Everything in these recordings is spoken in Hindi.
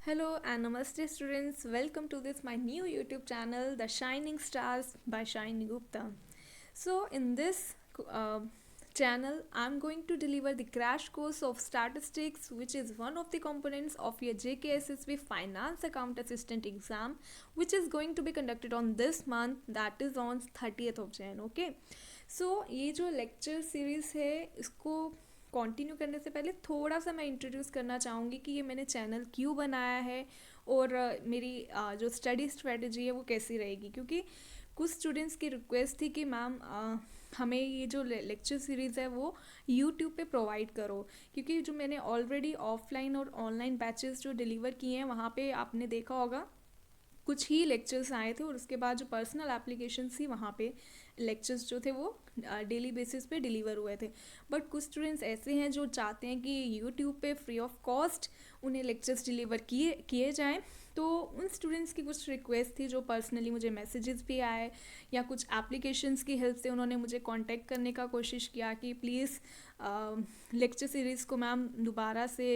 Hello and namaste students. Welcome to this my new YouTube channel, The Shining Stars by Shiny Gupta. So in this uh, channel, I'm going to deliver the crash course of statistics, which is one of the components of your JKSSB Finance Account Assistant exam, which is going to be conducted on this month, that is on 30th of Jan. Okay. So ये जो lecture series है इसको कंटिन्यू करने से पहले थोड़ा सा मैं इंट्रोड्यूस करना चाहूँगी कि ये मैंने चैनल क्यों बनाया है और मेरी जो स्टडी स्ट्रेटजी है वो कैसी रहेगी, क्योंकि कुछ स्टूडेंट्स की रिक्वेस्ट थी कि मैम हमें ये जो लेक्चर सीरीज़ है वो यूट्यूब पे प्रोवाइड करो, क्योंकि जो मैंने ऑलरेडी ऑफलाइन और ऑनलाइन बैचेस जो डिलीवर किए हैं वहाँ पे आपने देखा होगा कुछ ही लेक्चर्स आए थे और उसके बाद जो पर्सनल एप्लीकेशन थी वहाँ पे लेक्चर्स जो थे वो डेली बेसिस पे डिलीवर हुए थे। बट कुछ स्टूडेंट्स ऐसे हैं जो चाहते हैं कि यूट्यूब पे फ्री ऑफ कॉस्ट उन्हें लेक्चर्स डिलीवर किए किए जाएं। तो उन स्टूडेंट्स की कुछ रिक्वेस्ट थी जो पर्सनली मुझे मैसेजेस भी आए या कुछ एप्लीकेशंस की हेल्प से उन्होंने मुझे कांटेक्ट करने का कोशिश किया कि प्लीज़ लेक्चर सीरीज़ को मैम दोबारा से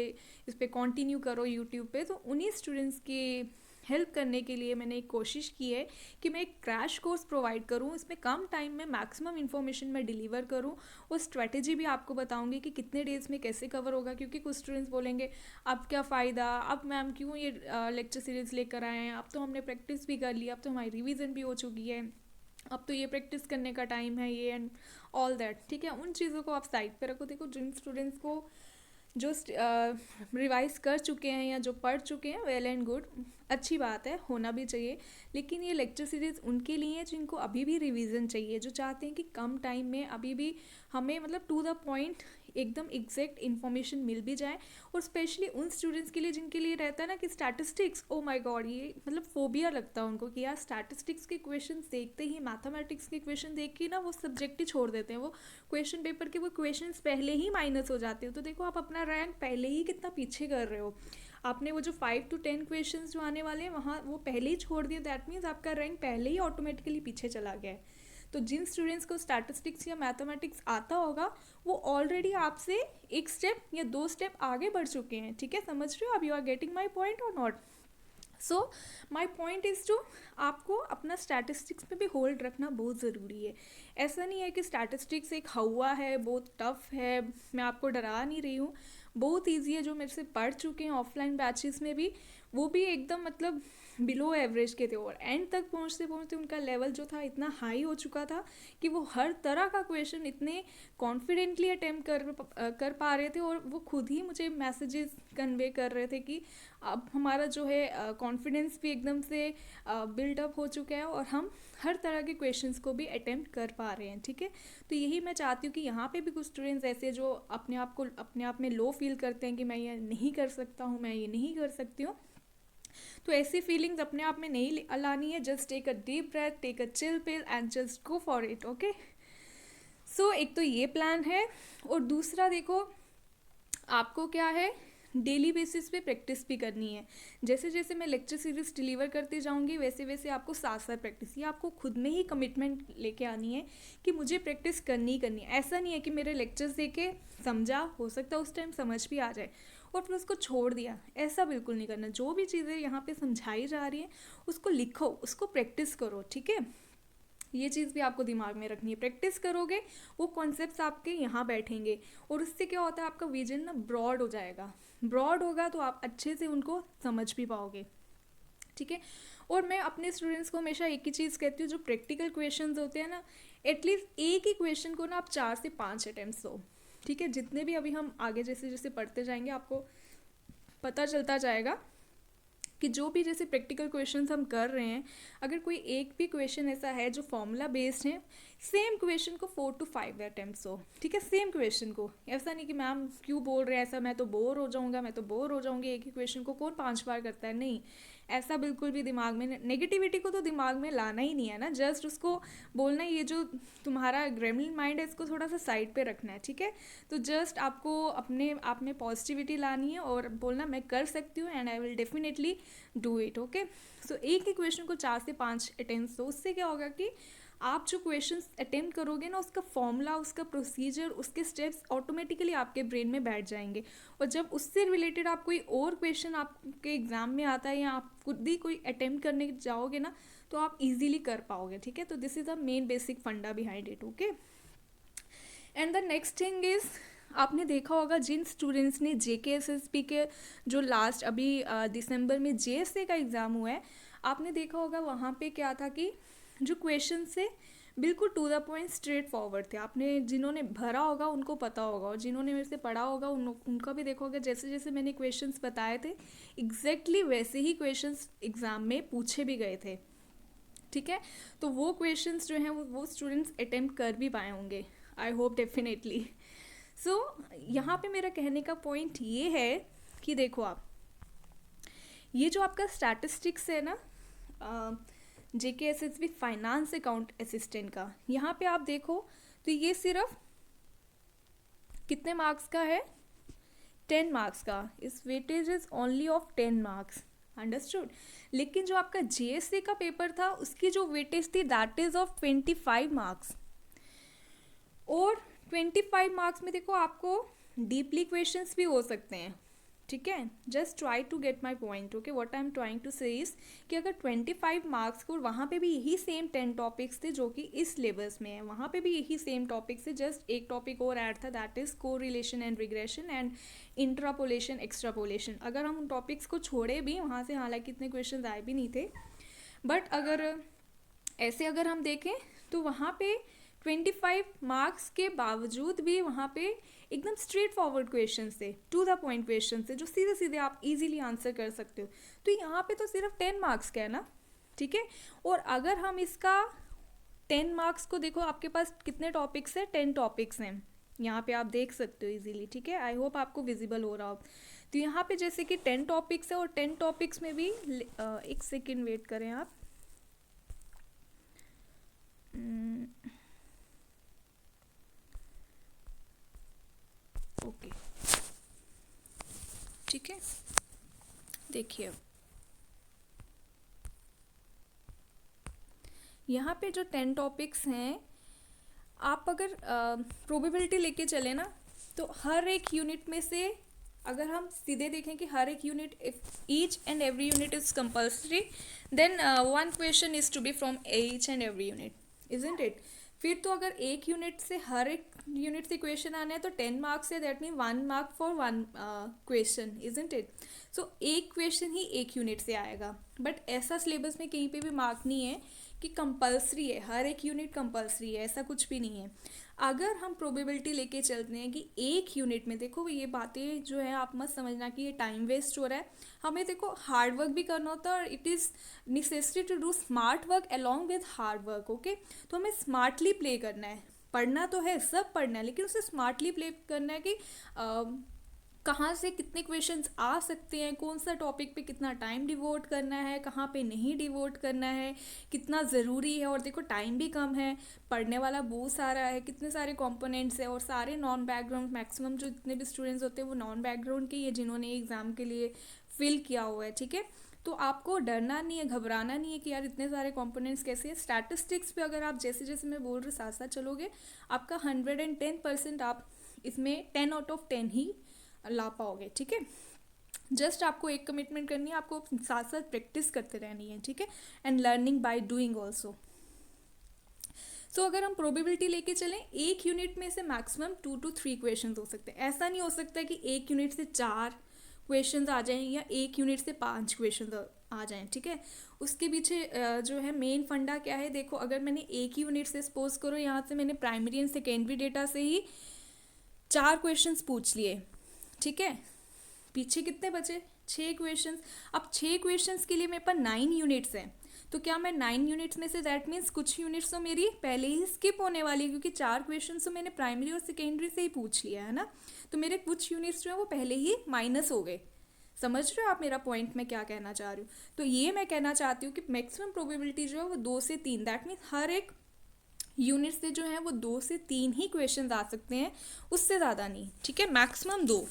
इस पर कंटिन्यू करो यूट्यूब पे। तो उन्हीं स्टूडेंट्स की हेल्प करने के लिए मैंने एक कोशिश की है कि मैं एक क्रैश कोर्स प्रोवाइड करूं, इसमें कम टाइम में मैक्सिमम इन्फॉर्मेशन मैं डिलीवर करूं और स्ट्रेटेजी भी आपको बताऊंगी कि कितने डेज में कैसे कवर होगा। क्योंकि कुछ स्टूडेंट्स बोलेंगे अब क्या फ़ायदा, अब मैम क्यों ये लेक्चर सीरीज़ लेकर आए हैं, अब तो हमने प्रैक्टिस भी कर लिया, अब तो हमारी रिविज़न भी हो चुकी है, अब तो ये प्रैक्टिस करने का टाइम है ये एंड ऑल दैट। ठीक है, उन चीज़ों को आप साइड पे रखो। देखो जिन स्टूडेंट्स को जो रिवाइज कर चुके हैं या जो पढ़ चुके हैं वेल एंड गुड, अच्छी बात है, होना भी चाहिए। लेकिन ये लेक्चर सीरीज़ उनके लिए है जिनको अभी भी रिवीजन चाहिए, जो चाहते हैं कि कम टाइम में अभी भी हमें मतलब टू द पॉइंट एकदम एग्जैक्ट इन्फॉर्मेशन मिल भी जाए। और स्पेशली उन स्टूडेंट्स के लिए जिनके लिए रहता है ना कि स्टैटिस्टिक्स, ओ माय गॉड, ये मतलब फोबिया लगता है उनको कि यार स्टैटिस्टिक्स के क्वेश्चन देखते ही, मैथमेटिक्स के क्वेश्चन देख के ना वो सब्जेक्ट ही छोड़ देते हैं, वो क्वेश्चन पेपर के वो क्वेश्चंस पहले ही माइनस हो जाते हो। तो देखो आप अपना रैंक पहले ही कितना पीछे कर रहे हो। आपने वो जो 5 to 10 क्वेश्चंस जो आने वाले हैं वहाँ वो पहले ही छोड़ दिए, दैट मीन्स आपका रैंक पहले ही ऑटोमेटिकली पीछे चला गया है। तो जिन स्टूडेंट्स को स्टैटिस्टिक्स या मैथमेटिक्स आता होगा वो ऑलरेडी आपसे एक स्टेप या 2 स्टेप आगे बढ़ चुके हैं। ठीक है, समझ रहे हो? अब you are getting my point or not? So my point is to, आपको अपना स्टैटिस्टिक्स पे भी होल्ड रखना बहुत ज़रूरी है। ऐसा नहीं है कि स्टैटिस्टिक्स एक हवा है, बहुत टफ है, मैं आपको डरा नहीं रही हूँ, बहुत ईजी है। जो मेरे से पढ़ चुके हैं ऑफलाइन बैचेस में भी, वो भी एकदम मतलब बिलो एवरेज के थे और एंड तक पहुँचते पहुँचते उनका लेवल जो था इतना हाई हो चुका था कि वो हर तरह का क्वेश्चन इतने कॉन्फिडेंटली अटेम्प्ट कर पा रहे थे। और वो खुद ही मुझे मैसेजेस कन्वे कर रहे थे कि अब हमारा जो है कॉन्फिडेंस भी एकदम से बिल्डअप हो चुका है और हम हर तरह के क्वेश्चंस को भी अटेम्प्ट कर पा रहे हैं। ठीक है, तो यही मैं चाहती हूँ कि यहाँ पे भी कुछ स्टूडेंट्स ऐसे जो अपने आप को अपने आप में लो फील करते हैं कि मैं ये नहीं कर सकता हूँ, मैं ये नहीं कर सकती हूँ, तो ऐसी फीलिंग्स अपने आप में नहीं लानी है। Just take a deep breath, take a chill pill and just go for it. Okay, so एक तो ये प्लान है और दूसरा देखो आपको क्या है, डेली बेसिस पे प्रैक्टिस भी करनी है। जैसे जैसे मैं लेक्चर सीरीज डिलीवर करती जाऊंगी वैसे वैसे आपको साथ साथ प्रैक्टिस, ये आपको खुद में ही कमिटमेंट लेके आनी है कि मुझे प्रैक्टिस करनी ही करनी है। ऐसा नहीं है कि मेरे लेक्चर्स देखे समझा, हो सकता है उस टाइम समझ भी आ जाए और फिर उसको छोड़ दिया, ऐसा बिल्कुल नहीं करना। जो भी चीज़ें यहाँ पे समझाई जा रही हैं उसको लिखो, उसको प्रैक्टिस करो। ठीक है, ये चीज़ भी आपको दिमाग में रखनी है। प्रैक्टिस करोगे वो कॉन्सेप्ट्स आपके यहाँ बैठेंगे और उससे क्या होता है, आपका विजन ना ब्रॉड हो जाएगा। ब्रॉड होगा तो आप अच्छे से उनको समझ भी पाओगे। ठीक है, और मैं अपने स्टूडेंट्स को हमेशा एक ही चीज़ कहती हूँ, जो प्रैक्टिकल क्वेश्चंस होते हैं ना, एटलीस्ट एक ही क्वेश्चन को ना आप 4 से 5 अटैम्प्ट दो। ठीक है, जितने भी अभी हम आगे जैसे जैसे पढ़ते जाएंगे आपको पता चलता जाएगा कि जो भी जैसे प्रैक्टिकल क्वेश्चंस हम कर रहे हैं, अगर कोई एक भी क्वेश्चन ऐसा है जो फॉर्मूला बेस्ड है, सेम क्वेश्चन को 4 to 5 अटैम्प्ट्स हो। ठीक है, सेम क्वेश्चन को, ऐसा नहीं कि मैम क्यों बोल रहे हैं ऐसा, मैं तो बोर हो जाऊंगा, मैं तो बोर हो जाऊंगी, एक ही क्वेश्चन को कौन 5 बार करता है। नहीं, ऐसा बिल्कुल भी दिमाग में नेगेटिविटी को तो दिमाग में लाना ही नहीं है ना। जस्ट उसको बोलना है, ये जो तुम्हारा ग्रेमलिन माइंड है इसको थोड़ा सा साइड पे रखना है। ठीक है, तो जस्ट आपको अपने आप में पॉजिटिविटी लानी है और बोलना मैं कर सकती हूँ and I will definitely do it. Okay, so एक ही क्वेश्चन को 4 से 5 अटेम्प्ट्स दो, उससे क्या होगा कि आप जो क्वेश्चंस अटेम्प्ट करोगे ना, उसका फॉर्मूला, उसका प्रोसीजर, उसके स्टेप्स ऑटोमेटिकली आपके ब्रेन में बैठ जाएंगे। और जब उससे रिलेटेड आप कोई और क्वेश्चन आपके एग्जाम में आता है या आप खुद ही कोई अटेम्प्ट करने जाओगे ना, तो आप इजीली कर पाओगे। ठीक है, तो this is the main basic funda behind it. Okay, and the next thing is, आपने देखा होगा जिन स्टूडेंट्स ने JKSSP के जो लास्ट अभी दिसंबर में JSA का एग्ज़ाम हुआ है, आपने देखा होगा वहाँ पे क्या था कि जो क्वेश्चन से बिल्कुल to the point straightforward थे। आपने जिन्होंने भरा होगा उनको पता होगा, और जिन्होंने मेरे से पढ़ा होगा उनका भी देखा होगा, जैसे जैसे मैंने क्वेश्चंस बताए थे एग्जैक्टली वैसे ही क्वेश्चंस एग्ज़ाम में पूछे भी गए थे। ठीक है, तो वो क्वेश्चंस जो हैं वो स्टूडेंट्स अटेम्प्ट कर भी पाए होंगे, आई होप डेफिनेटली। सो यहाँ पे मेरा कहने का पॉइंट ये है कि देखो आप, ये जो आपका स्टैटिस्टिक्स है ना, JKSSB फाइनेंस अकाउंट असिस्टेंट का, यहाँ पे आप देखो तो ये सिर्फ कितने मार्क्स का है, 10 मार्क्स का। इस weightage is only of 10 marks, understood. लेकिन जो आपका JSA का पेपर था उसकी जो वेटेज थी दैट इज ऑफ 25 मार्क्स। और 25 मार्क्स में देखो आपको डीपली क्वेश्चंस भी हो सकते हैं। ठीक है, just try to get my point. Okay, what I am trying to say is कि अगर 25 मार्क्स को, वहाँ पे भी यही सेम 10 टॉपिक्स थे जो कि इस सिलेबस में है, वहाँ पे भी यही सेम टॉपिक्स थे, जस्ट एक टॉपिक और ऐड था that is correlation and regression and interpolation extrapolation. अगर हम उन टॉपिक्स को छोड़े भी वहाँ से, हालांकि इतने क्वेश्चन आए भी नहीं थे, बट अगर ऐसे अगर हम देखें तो वहाँ पे 25 मार्क्स के बावजूद भी वहाँ पे एकदम स्ट्रेट फॉरवर्ड क्वेश्चन थे, टू द पॉइंट क्वेश्चन थे, जो सीधे सीधे आप इजीली आंसर कर सकते हो। तो यहाँ पे तो सिर्फ 10 मार्क्स का है ना। ठीक है, और अगर हम इसका 10 मार्क्स को देखो, आपके पास कितने टॉपिक्स हैं, 10 टॉपिक्स हैं, यहाँ पे आप देख सकते हो इजीली। ठीक है, आई होप आपको विजिबल हो रहा हो। तो यहाँ पे जैसे कि 10 टॉपिक्स है, और 10 टॉपिक्स में भी एक सेकेंड वेट करें आप। ओके, ठीक है, देखिए यहाँ पे जो 10 टॉपिक्स हैं, आप अगर प्रोबेबिलिटी लेके चले ना, तो हर एक यूनिट में से अगर हम सीधे देखें कि हर एक unit, if each and every unit is compulsory, then 1 question is to be from each and every unit, isn't it. फिर तो अगर एक यूनिट से, हर एक यूनिट से क्वेश्चन आना है तो 10 मार्क्स है, that mean 1 mark for 1 question, isn't it. So एक क्वेश्चन ही एक यूनिट से आएगा, बट ऐसा सिलेबस में कहीं पे भी मार्क नहीं है कि कंपल्सरी है, हर एक यूनिट कंपल्सरी है, ऐसा कुछ भी नहीं है। अगर हम प्रोबेबिलिटी लेके चलते हैं कि एक यूनिट में, देखो ये बातें जो है आप मत समझना कि ये टाइम वेस्ट हो रहा है, हमें देखो हार्ड वर्क भी करना होता है, और it is necessary to do smart work along with hard work. Okay, तो हमें स्मार्टली प्ले करना है, पढ़ना तो है, सब पढ़ना है, लेकिन उसे स्मार्टली प्ले करना है कि कहाँ से कितने क्वेश्चंस आ सकते हैं, कौन सा टॉपिक पे कितना टाइम डिवोट करना है, कहाँ पे नहीं डिवोट करना है, कितना ज़रूरी है। और देखो टाइम भी कम है, पढ़ने वाला बहुत सारा है, कितने सारे कंपोनेंट्स है, और सारे नॉन बैकग्राउंड, मैक्सिमम जो जितने भी स्टूडेंट्स होते हैं वो नॉन बैकग्राउंड के ही है, जिन्होंने एग्ज़ाम के लिए फिल किया हुआ है। ठीक है, तो आपको डरना नहीं है, घबराना नहीं है कि यार इतने सारे कंपोनेंट्स कैसे हैं। स्टैटिस्टिक्स पे अगर आप जैसे जैसे मैं बोल रही साथ साथ चलोगे, आपका 110% आप इसमें 10 आउट ऑफ 10 ही ला पाओगे। ठीक है, जस्ट आपको एक कमिटमेंट करनी है, आपको साथ साथ प्रैक्टिस करते रहनी है। ठीक है, and learning by doing also. So अगर हम प्रोबेबिलिटी लेके चलें, एक यूनिट में से मैक्सिमम 2 to 3 क्वेश्चन हो सकते हैं। ऐसा नहीं हो सकता कि एक यूनिट से 4 क्वेश्चन आ जाएं या एक यूनिट से 5 क्वेश्चन आ जाएं। ठीक है, उसके पीछे जो है मेन फंडा क्या है, देखो अगर मैंने एक यूनिट से, सपोज करो यहाँ से मैंने प्राइमरी एंड सेकेंडरी डेटा से ही 4 क्वेश्चंस पूछ लिए, ठीक है, पीछे कितने बचे, 6 क्वेश्चंस। अब 6 क्वेश्चंस के लिए मेरे पास 9 यूनिट्स हैं, तो क्या मैं 9 यूनिट्स में से, दैट मीन्स कुछ यूनिट्स तो मेरी पहले ही स्किप होने वाली है, क्योंकि 4 क्वेश्चंस तो मैंने प्राइमरी और सेकेंडरी से ही पूछ लिया है ना, तो मेरे कुछ यूनिट्स जो है वो पहले ही माइनस हो गए। समझ रहे हो आप मेरा पॉइंट मैं क्या कहना चाह रही हूँ? तो ये मैं कहना चाहती हूँ कि मैक्सिमम प्रोबेबिलिटी जो है वो 2 से 3, दैट मीन्स हर एक यूनिट से जो है वो 2 से 3 ही क्वेश्चन आ सकते हैं, उससे ज़्यादा नहीं। ठीक है, मैक्सिमम 2।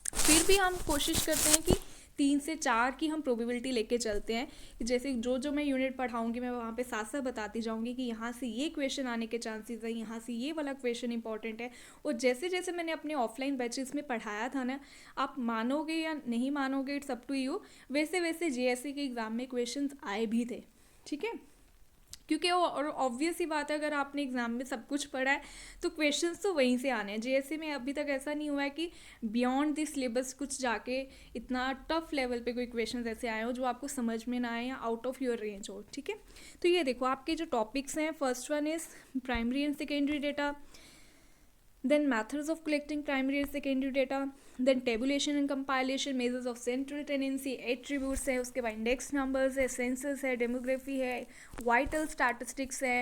फिर भी हम कोशिश करते हैं कि 3 से 4 की हम प्रोबेबिलिटी लेके चलते हैं कि जैसे जो मैं यूनिट पढ़ाऊंगी मैं वहाँ पे साथ साथ बताती जाऊंगी कि यहाँ से ये क्वेश्चन आने के चांसेस है, यहाँ से ये वाला क्वेश्चन इंपॉर्टेंट है। और जैसे जैसे मैंने अपने ऑफलाइन बैचेस में पढ़ाया था ना, आप मानोगे या नहीं मानोगे, इट्स अप टू यू, वैसे वैसे जेएससी के एग्ज़ाम में क्वेश्चन आए भी थे। ठीक है, क्योंकि वो और ऑब्वियस ही बात है, अगर आपने एग्ज़ाम में सब कुछ पढ़ा है तो क्वेश्चंस तो वहीं से आने हैं। जेएससी में अभी तक ऐसा नहीं हुआ है कि बियॉन्ड दिस सिलेबस कुछ जाके इतना टफ लेवल पे कोई क्वेश्चंस ऐसे आए हो जो आपको समझ में ना आए या आउट ऑफ योर रेंज हो। ठीक है, तो ये देखो आपके जो टॉपिक्स हैं, first one is primary and secondary data, then methods of collecting primary and secondary data, then tabulation and compilation, measures of central tendency, attributes है, उसके बाद index numbers है, census है, demography है, vital statistics है।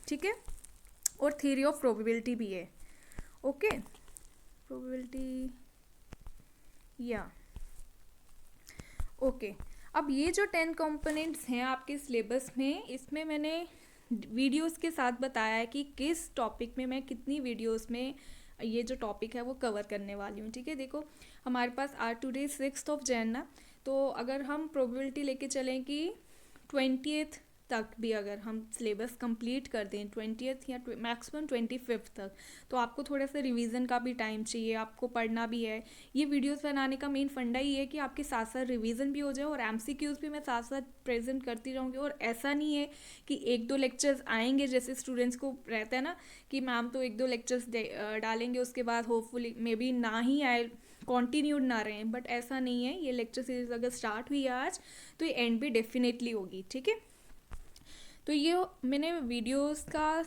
ठीक है, और theory of probability भी है। ओके, probability या ओके। अब ये जो 10 कंपोनेंट्स हैं आपके सिलेबस में, इसमें मैंने वीडियोस के साथ बताया है कि किस टॉपिक में मैं कितनी वीडियोस में ये जो टॉपिक है वो कवर करने वाली हूँ। ठीक है, देखो हमारे पास आज टुडे 6 जैन ना, तो अगर हम प्रोबेबिलिटी लेके चलें कि 20th तक भी अगर हम सिलेबस कंप्लीट कर दें, 20th या मैक्सिमम 25th तक, तो आपको थोड़ा सा रिवीजन का भी टाइम चाहिए, आपको पढ़ना भी है। ये वीडियोस बनाने का मेन फंडा ही है कि आपके साथ साथ रिवीजन भी हो जाए और एमसीक्यूज भी मैं साथ साथ प्रेजेंट करती रहूँगी। और ऐसा नहीं है कि 1-2 लेक्चर्स आएंगे, जैसे स्टूडेंट्स को रहता है ना कि मैम तो 1-2 लेक्चर्स डालेंगे, उसके बाद होपफुली मे बी ना ही आए, कॉन्टीन्यूड ना रहें, बट ऐसा नहीं है। ये लेक्चर सीरीज अगर स्टार्ट हुई है आज, तो ये एंड भी डेफिनेटली होगी। ठीक है, तो ये मैंने वीडियोस का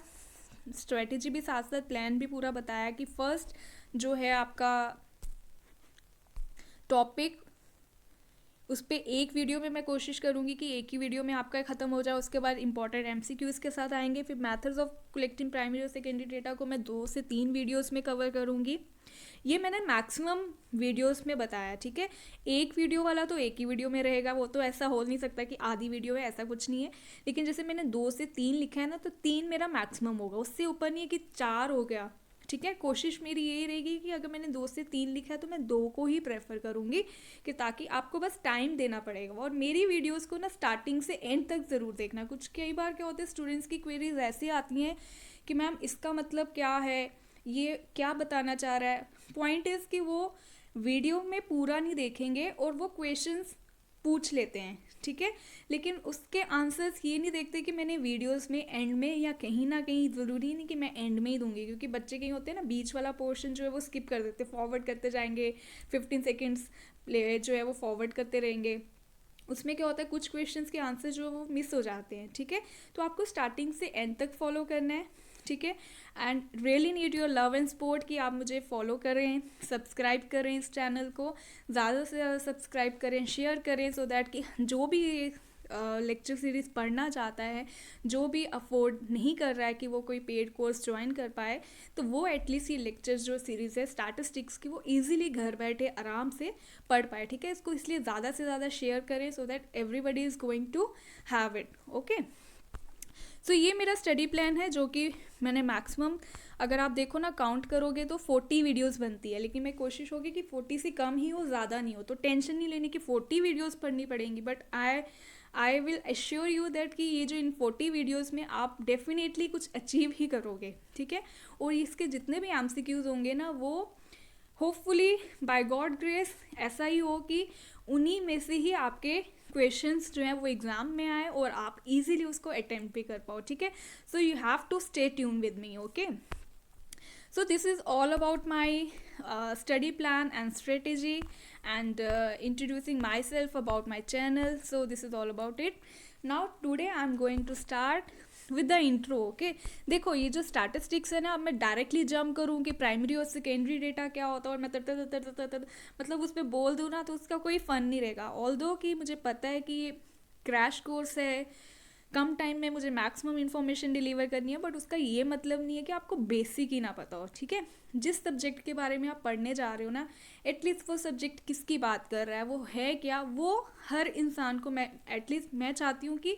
स्ट्रेटजी भी साथ साथ प्लान भी पूरा बताया कि फर्स्ट जो है आपका टॉपिक, उस पर एक वीडियो में मैं कोशिश करूँगी कि एक ही वीडियो में आपका ख़त्म हो जाए। उसके बाद इंपॉर्टेंट एमसीक्यूज़ के साथ आएंगे। फिर मेथड्स ऑफ कलेक्टिंग प्राइमरी और सेकेंडरी डेटा को मैं 2 से 3 वीडियोस में कवर करूँगी। ये मैंने मैक्सिमम वीडियोस में बताया। ठीक है, एक वीडियो वाला तो एक ही वीडियो में रहेगा, वो तो ऐसा हो नहीं सकता कि आधी वीडियो है, ऐसा कुछ नहीं है। लेकिन जैसे मैंने 2 से 3 लिखा है ना, तो 3 मेरा मैक्सिमम होगा, उससे ऊपर नहीं है कि 4 हो गया। ठीक है, कोशिश मेरी यही रहेगी कि अगर मैंने 2 से 3 लिखा है तो मैं 2 को ही प्रेफर करूँगी, कि ताकि आपको बस टाइम देना पड़ेगा। और मेरी वीडियोस को ना स्टार्टिंग से एंड तक ज़रूर देखना। कुछ कई बार क्या होता है, स्टूडेंट्स की क्वेरीज ऐसी आती हैं कि मैम इसका मतलब क्या है, ये क्या बताना चाह रहा है। पॉइंट इज़ कि वो वीडियो में पूरा नहीं देखेंगे और वो क्वेश्चंस पूछ लेते हैं। ठीक है, लेकिन उसके आंसर्स ये नहीं देखते कि मैंने वीडियोस में एंड में, या कहीं ना कहीं ज़रूरी नहीं कि मैं एंड में ही दूंगी, क्योंकि बच्चे कहीं होते हैं ना बीच वाला पोर्शन जो है वो स्किप कर देते, फॉरवर्ड करते जाएंगे, 15 सेकेंड्स जो है वो फॉरवर्ड करते रहेंगे। उसमें क्या होता है, कुछ क्वेश्चंस के आंसर जो है वो मिस हो जाते हैं। ठीक है, तो आपको स्टार्टिंग से एंड तक फॉलो करना है। ठीक है, and really need your love and support कि आप मुझे फॉलो करें, सब्सक्राइब करें, इस चैनल को ज़्यादा से ज़्यादा सब्सक्राइब करें, शेयर करें, सो दैट कि जो भी लेक्चर सीरीज़ पढ़ना चाहता है, जो भी अफोर्ड नहीं कर रहा है कि वो कोई पेड कोर्स ज्वाइन कर पाए, तो वो एटलीस्ट ये लेक्चर्स जो सीरीज़ है स्टैटिस्टिक्स की, वो ईजिली घर बैठे आराम से पढ़ पाए। ठीक है, इसको इसलिए ज़्यादा से ज़्यादा शेयर करें so that everybody is going to have it. Okay, so ये मेरा स्टडी प्लान है, जो कि मैंने मैक्सिमम, अगर आप देखो ना काउंट करोगे तो 40 वीडियोस बनती है, लेकिन मैं कोशिश होगी कि 40 से कम ही हो, ज़्यादा नहीं हो। तो टेंशन नहीं लेनी कि 40 वीडियोस पढ़नी पड़ेंगी, but I will assure you that कि ये जो इन 40 वीडियोस में आप डेफिनेटली कुछ अचीव ही करोगे। ठीक है, और इसके जितने भी एमसीक्यूज होंगे ना, वो होपफुली बाय गॉड ग्रेस ऐसा ही हो कि उन्हीं में से ही आपके क्वेश्चंस जो हैं वो एग्ज़ाम में आए और आप इजीली उसको अटेम्प्ट भी कर पाओ। ठीक है, so you have to stay tune with me. Okay, so this is all about my study plan and strategy, and introducing myself about my channel. So this is all about it. Now today I'm going to start with the intro. Okay, देखो ये जो स्टैटिस्टिक्स है ना, अब मैं डायरेक्टली जंप करूँ कि प्राइमरी और सेकेंडरी डेटा क्या होता है और मैं मतलब उस पर बोल दूँ ना, तो उसका कोई फ़न नहीं रहेगा। ऑल्दो कि मुझे पता है कि ये क्रैश कोर्स है, कम टाइम में मुझे मैक्सिमम इन्फॉर्मेशन डिलीवर करनी है, बट उसका ये मतलब नहीं है कि आपको बेसिक ही ना पता हो। ठीक है, जिस सब्जेक्ट के बारे में आप पढ़ने जा रहे हो ना, एटलीस्ट वो सब्जेक्ट किसकी बात कर रहा है, वो है क्या, वो हर इंसान को, मैं एटलीस्ट मैं चाहती हूँ कि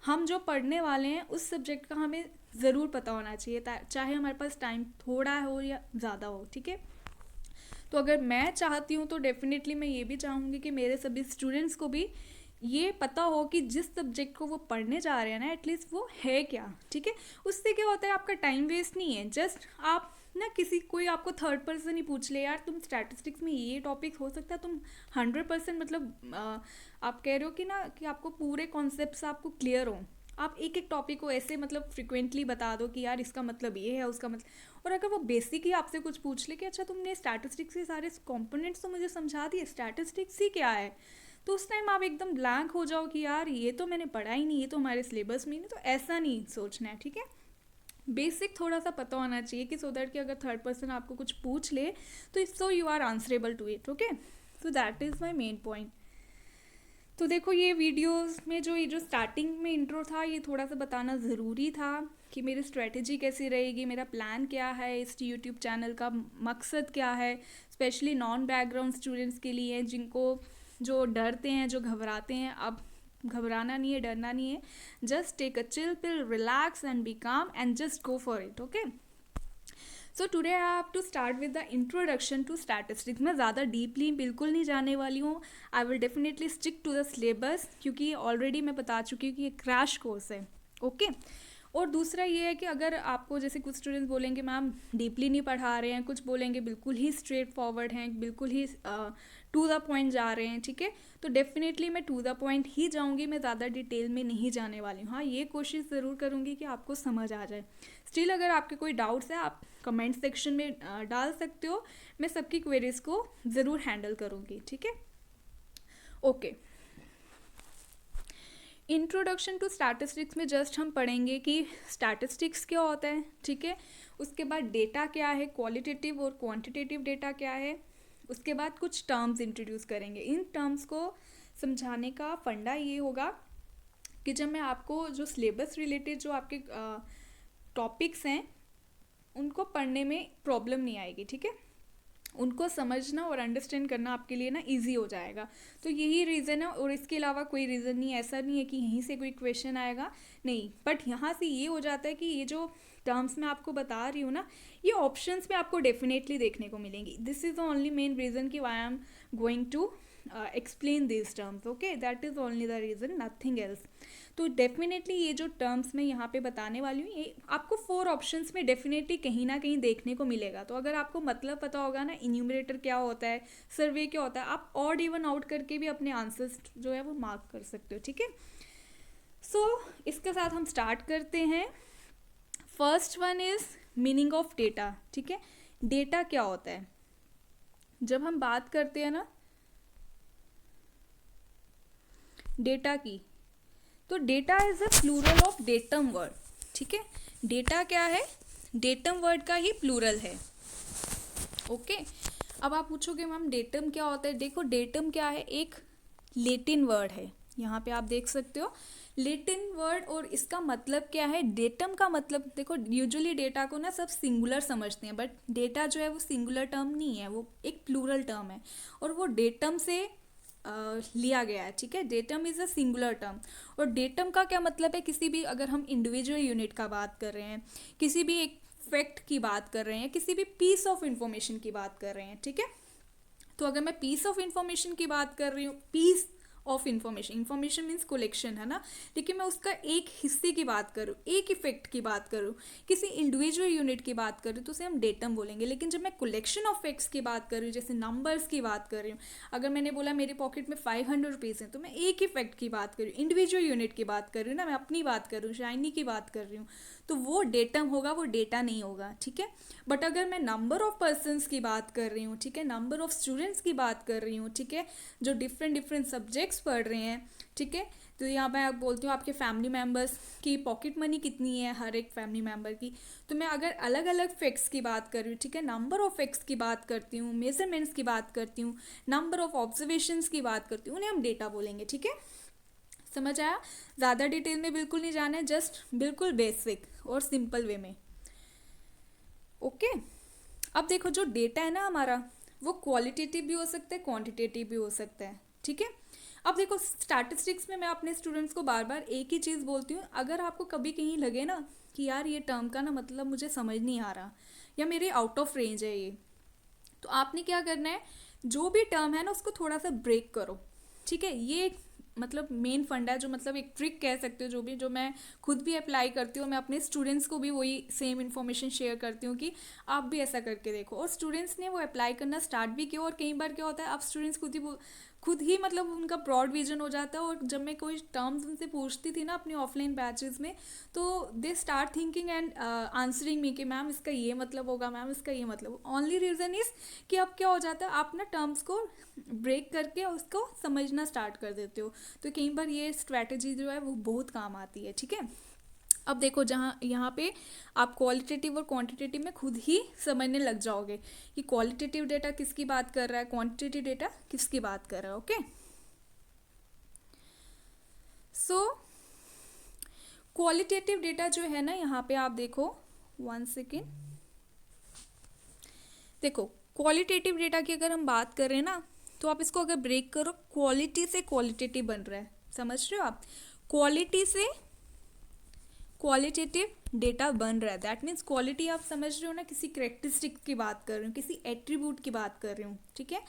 हम जो पढ़ने वाले हैं उस सब्जेक्ट का हमें ज़रूर पता होना चाहिए, चाहे हमारे पास टाइम थोड़ा हो या ज़्यादा हो। ठीक है, तो अगर मैं चाहती हूँ तो डेफिनेटली मैं ये भी चाहूँगी कि मेरे सभी स्टूडेंट्स को भी ये पता हो कि जिस सब्जेक्ट को वो पढ़ने जा रहे हैं ना एटलीस्ट वो है क्या, ठीक है। उससे क्या होता है, आपका टाइम वेस्ट नहीं है। जस्ट आप ना किसी कोई आपको थर्ड पर्सन ही पूछ ले, यार तुम स्टैटिस्टिक्स में ये टॉपिक हो सकता है, तुम 100% मतलब आप कह रहे हो कि ना कि आपको पूरे कॉन्सेप्ट्स आपको क्लियर हो, आप एक एक टॉपिक को ऐसे मतलब फ्रिक्वेंटली बता दो कि यार इसका मतलब ये है उसका मतलब। और अगर वो बेसिक ही आपसे कुछ पूछ ले कि अच्छा तुमने स्टैटिस्टिक्स के सारे कंपोनेंट्स तो मुझे समझा दिए, स्टैटिस्टिक्स ही क्या है, तो उस टाइम आप एकदम ब्लैंक हो जाओ कि यार ये तो मैंने पढ़ा ही नहीं, ये तो हमारे सिलेबस में नहीं। तो ऐसा नहीं सोचना है, ठीक है। बेसिक थोड़ा सा पता होना चाहिए कि सो दैट कि अगर थर्ड पर्सन आपको कुछ पूछ ले तो so you are answerable to it, okay. So that is my main point. तो देखो ये वीडियोस में ये जो स्टार्टिंग में इंट्रो था, ये थोड़ा सा बताना ज़रूरी था कि मेरी स्ट्रेटजी कैसी रहेगी, मेरा प्लान क्या है, इस यूट्यूब चैनल का मकसद क्या है, स्पेशली नॉन बैकग्राउंड स्टूडेंट्स के लिए जिनको जो डरते हैं, जो घबराते हैं। अब घबराना नहीं है, डरना नहीं है, just take a chill pill, relax and be calm and just go for it, okay. So today I have to start with the introduction to statistics. मैं ज़्यादा डीपली बिल्कुल नहीं जाने वाली हूँ, I will definitely stick to the syllabus, क्योंकि ऑलरेडी मैं बता चुकी हूँ कि ये क्रैश कोर्स है, ओके। और दूसरा ये है कि अगर आपको जैसे कुछ स्टूडेंट्स बोलेंगे मैम डीपली नहीं पढ़ा रहे हैं, कुछ बोलेंगे बिल्कुल ही स्ट्रेट फॉरवर्ड हैं, बिल्कुल ही टू द पॉइंट जा रहे हैं, ठीक है। तो डेफिनेटली मैं टू द पॉइंट ही जाऊंगी, मैं ज़्यादा डिटेल में नहीं जाने वाली हूँ। हाँ, ये कोशिश ज़रूर करूँगी कि आपको समझ आ जाए। स्टिल अगर आपके कोई डाउट्स है आप कमेंट सेक्शन में डाल सकते हो, मैं सबकी क्वेरीज को ज़रूर हैंडल करूँगी, ठीक है। ओके, इंट्रोडक्शन टू स्टैटिस्टिक्स में जस्ट हम पढ़ेंगे कि स्टैटिस्टिक्स क्या होता है, ठीक है। उसके बाद डेटा क्या है, क्वालिटेटिव और क्वांटिटेटिव डेटा क्या है। उसके बाद कुछ टर्म्स इंट्रोड्यूस करेंगे। इन टर्म्स को समझाने का फंडा ये होगा कि जब मैं आपको जो सिलेबस रिलेटेड जो आपके टॉपिक्स हैं उनको पढ़ने में प्रॉब्लम नहीं आएगी, ठीक है। उनको समझना और अंडरस्टैंड करना आपके लिए ना इजी हो जाएगा। तो यही रीज़न है, और इसके अलावा कोई रीज़न नहीं है। ऐसा नहीं है कि यहीं से कोई क्वेश्चन आएगा, नहीं, बट यहाँ से ये हो जाता है कि ये जो टर्म्स मैं आपको बता रही हूँ ना, ये ऑप्शंस में आपको डेफिनेटली देखने को मिलेंगी। This is the only main reason कि I am going to explain this terms, okay, that is only the reason, nothing else. तो डेफिनेटली ये जो टर्म्स मैं यहाँ पे बताने वाली हूँ, ये आपको 4 ऑप्शंस में डेफिनेटली कहीं ना कहीं देखने को मिलेगा। तो अगर आपको मतलब पता होगा ना इन्यूमरेटर क्या होता है, सर्वे क्या होता है, आप ऑड इवन आउट करके भी अपने आंसर्स जो है वो मार्क कर सकते हो, ठीक है। सो इसके साथ हम स्टार्ट करते हैं। First one is meaning of data, ठीक है। डेटा क्या होता है, जब हम बात करते हैं ना डेटा की, तो data is a plural of datum word, ठीक है। डेटा क्या है, डेटम वर्ड का ही प्लूरल है, ओके। अब आप पूछोगे मैम डेटम क्या होता है। देखो डेटम क्या है, एक लेटिन वर्ड है, यहाँ पे आप देख सकते हो लेटिन वर्ड। और इसका मतलब क्या है, डेटम का मतलब देखो यूजुअली डेटा को ना सब सिंगुलर समझते हैं, बट डेटा जो है वो सिंगुलर टर्म नहीं है, वो एक प्लूरल टर्म है, और वो डेटम से लिया गया है, ठीक है। Datum is a singular term. और डेटम का क्या मतलब है, किसी भी अगर हम इंडिविजुअल यूनिट का बात कर रहे हैं, किसी भी एक फैक्ट की बात कर रहे हैं, किसी भी पीस ऑफ इंफॉर्मेशन की बात कर रहे हैं, ठीक है। तो अगर मैं पीस ऑफ इंफॉर्मेशन की बात कर रही हूँ, piece of information means collection है ना, लेकिन मैं उसका एक हिस्से की बात करूँ, एक इफेक्ट की बात करूँ, किसी इंडिविजुअल यूनिट की बात करूँ, तो उसे हम डेटम बोलेंगे। लेकिन जब मैं कलेक्शन ऑफ फैक्ट्स की बात कर रही हूँ, जैसे नंबर्स की बात कर रही हूँ, अगर मैंने बोला मेरे पॉकेट में 500 रुपीज़ हैं, तो मैं एक ही फैक्ट की बात कर रही हूँ, इंडिविजुअल यूनिट की बात कर रही हूँ ना, मैं अपनी बात कर रही हूँ, शाइनी की बात कर रही हूँ, तो वो डेटम होगा, वो डेटा नहीं होगा, ठीक है। बट अगर मैं नंबर ऑफ पर्सन्स की बात कर रही हूँ, ठीक है, नंबर ऑफ स्टूडेंट्स की बात कर रही हूँ, ठीक है, जो डिफरेंट सब्जेक्ट्स पढ़ रहे हैं, ठीक है, तो यहाँ मैं बोलती हूँ आपके फैमिली मेम्बर्स की पॉकेट मनी कितनी है, हर एक फैमिली मेम्बर की। तो मैं अगर अलग अलग फैक्ट्स की बात कर रही हूँ, ठीक है, नंबर ऑफ फैक्ट्स की बात करती हूँ, मेजरमेंट्स की बात करती हूँ, नंबर ऑफ ऑब्जर्वेशंस की बात करती हूँ, उन्हें हम डेटा बोलेंगे, ठीक है। समझ आया, ज़्यादा डिटेल में बिल्कुल नहीं जाना है, जस्ट बिल्कुल बेसिक और सिंपल वे में, ओके। अब देखो जो डेटा है ना हमारा, वो क्वालिटेटिव भी हो सकता है, क्वांटिटेटिव भी हो सकता है, ठीक है। अब देखो स्टैटिस्टिक्स में मैं अपने स्टूडेंट्स को बार बार एक ही चीज़ बोलती हूँ, अगर आपको कभी कहीं लगे ना कि यार ये टर्म का ना मतलब मुझे समझ नहीं आ रहा, या मेरे आउट ऑफ रेंज है ये, तो आपने क्या करना है, जो भी टर्म है ना उसको थोड़ा सा ब्रेक करो, ठीक है। ये एक मतलब मेन फंडा है, जो मतलब एक ट्रिक कह सकते हो, जो मैं खुद भी अप्लाई करती हूँ, मैं अपने स्टूडेंट्स को भी वही सेम इन्फॉर्मेशन शेयर करती हूँ कि आप भी ऐसा करके देखो। और स्टूडेंट्स ने वो अप्लाई करना स्टार्ट भी किया, और कई बार क्या होता है, आप स्टूडेंट्स खुद ही मतलब उनका ब्रॉड विजन हो जाता है। और जब मैं कोई टर्म्स उनसे पूछती थी ना अपने ऑफलाइन बैचेस में, तो they start thinking and answering me कि मैम इसका ये मतलब होगा, मैम इसका ये मतलब। ओनली रीज़न इज़ कि अब क्या हो जाता है, आप ना टर्म्स को ब्रेक करके उसको समझना स्टार्ट कर देते हो। तो कई बार ये स्ट्रैटेजी जो है वो बहुत काम आती है, ठीक है। अब देखो, जहाँ यहाँ पे आप क्वालिटेटिव और क्वांटिटेटिव में खुद ही समझने लग जाओगे कि क्वालिटेटिव डेटा किसकी बात कर रहा है, क्वांटिटेटिव डेटा किसकी बात कर रहा है। ओके, सो क्वालिटेटिव डेटा जो है ना, यहाँ पे आप देखो, 1 सेकेंड, देखो क्वालिटेटिव डेटा की अगर हम बात करें ना, तो आप इसको अगर ब्रेक करो, क्वालिटी से क्वालिटेटिव बन रहा है, समझ रहे हो आप, क्वालिटी से क्वालिटेटिव डेटा बन रहा है। दैट मीन्स क्वालिटी आप समझ रहे हो ना, किसी करेक्टरिस्टिक की बात कर रही हूँ, किसी एट्रीब्यूट की बात कर रही हूँ, ठीक है।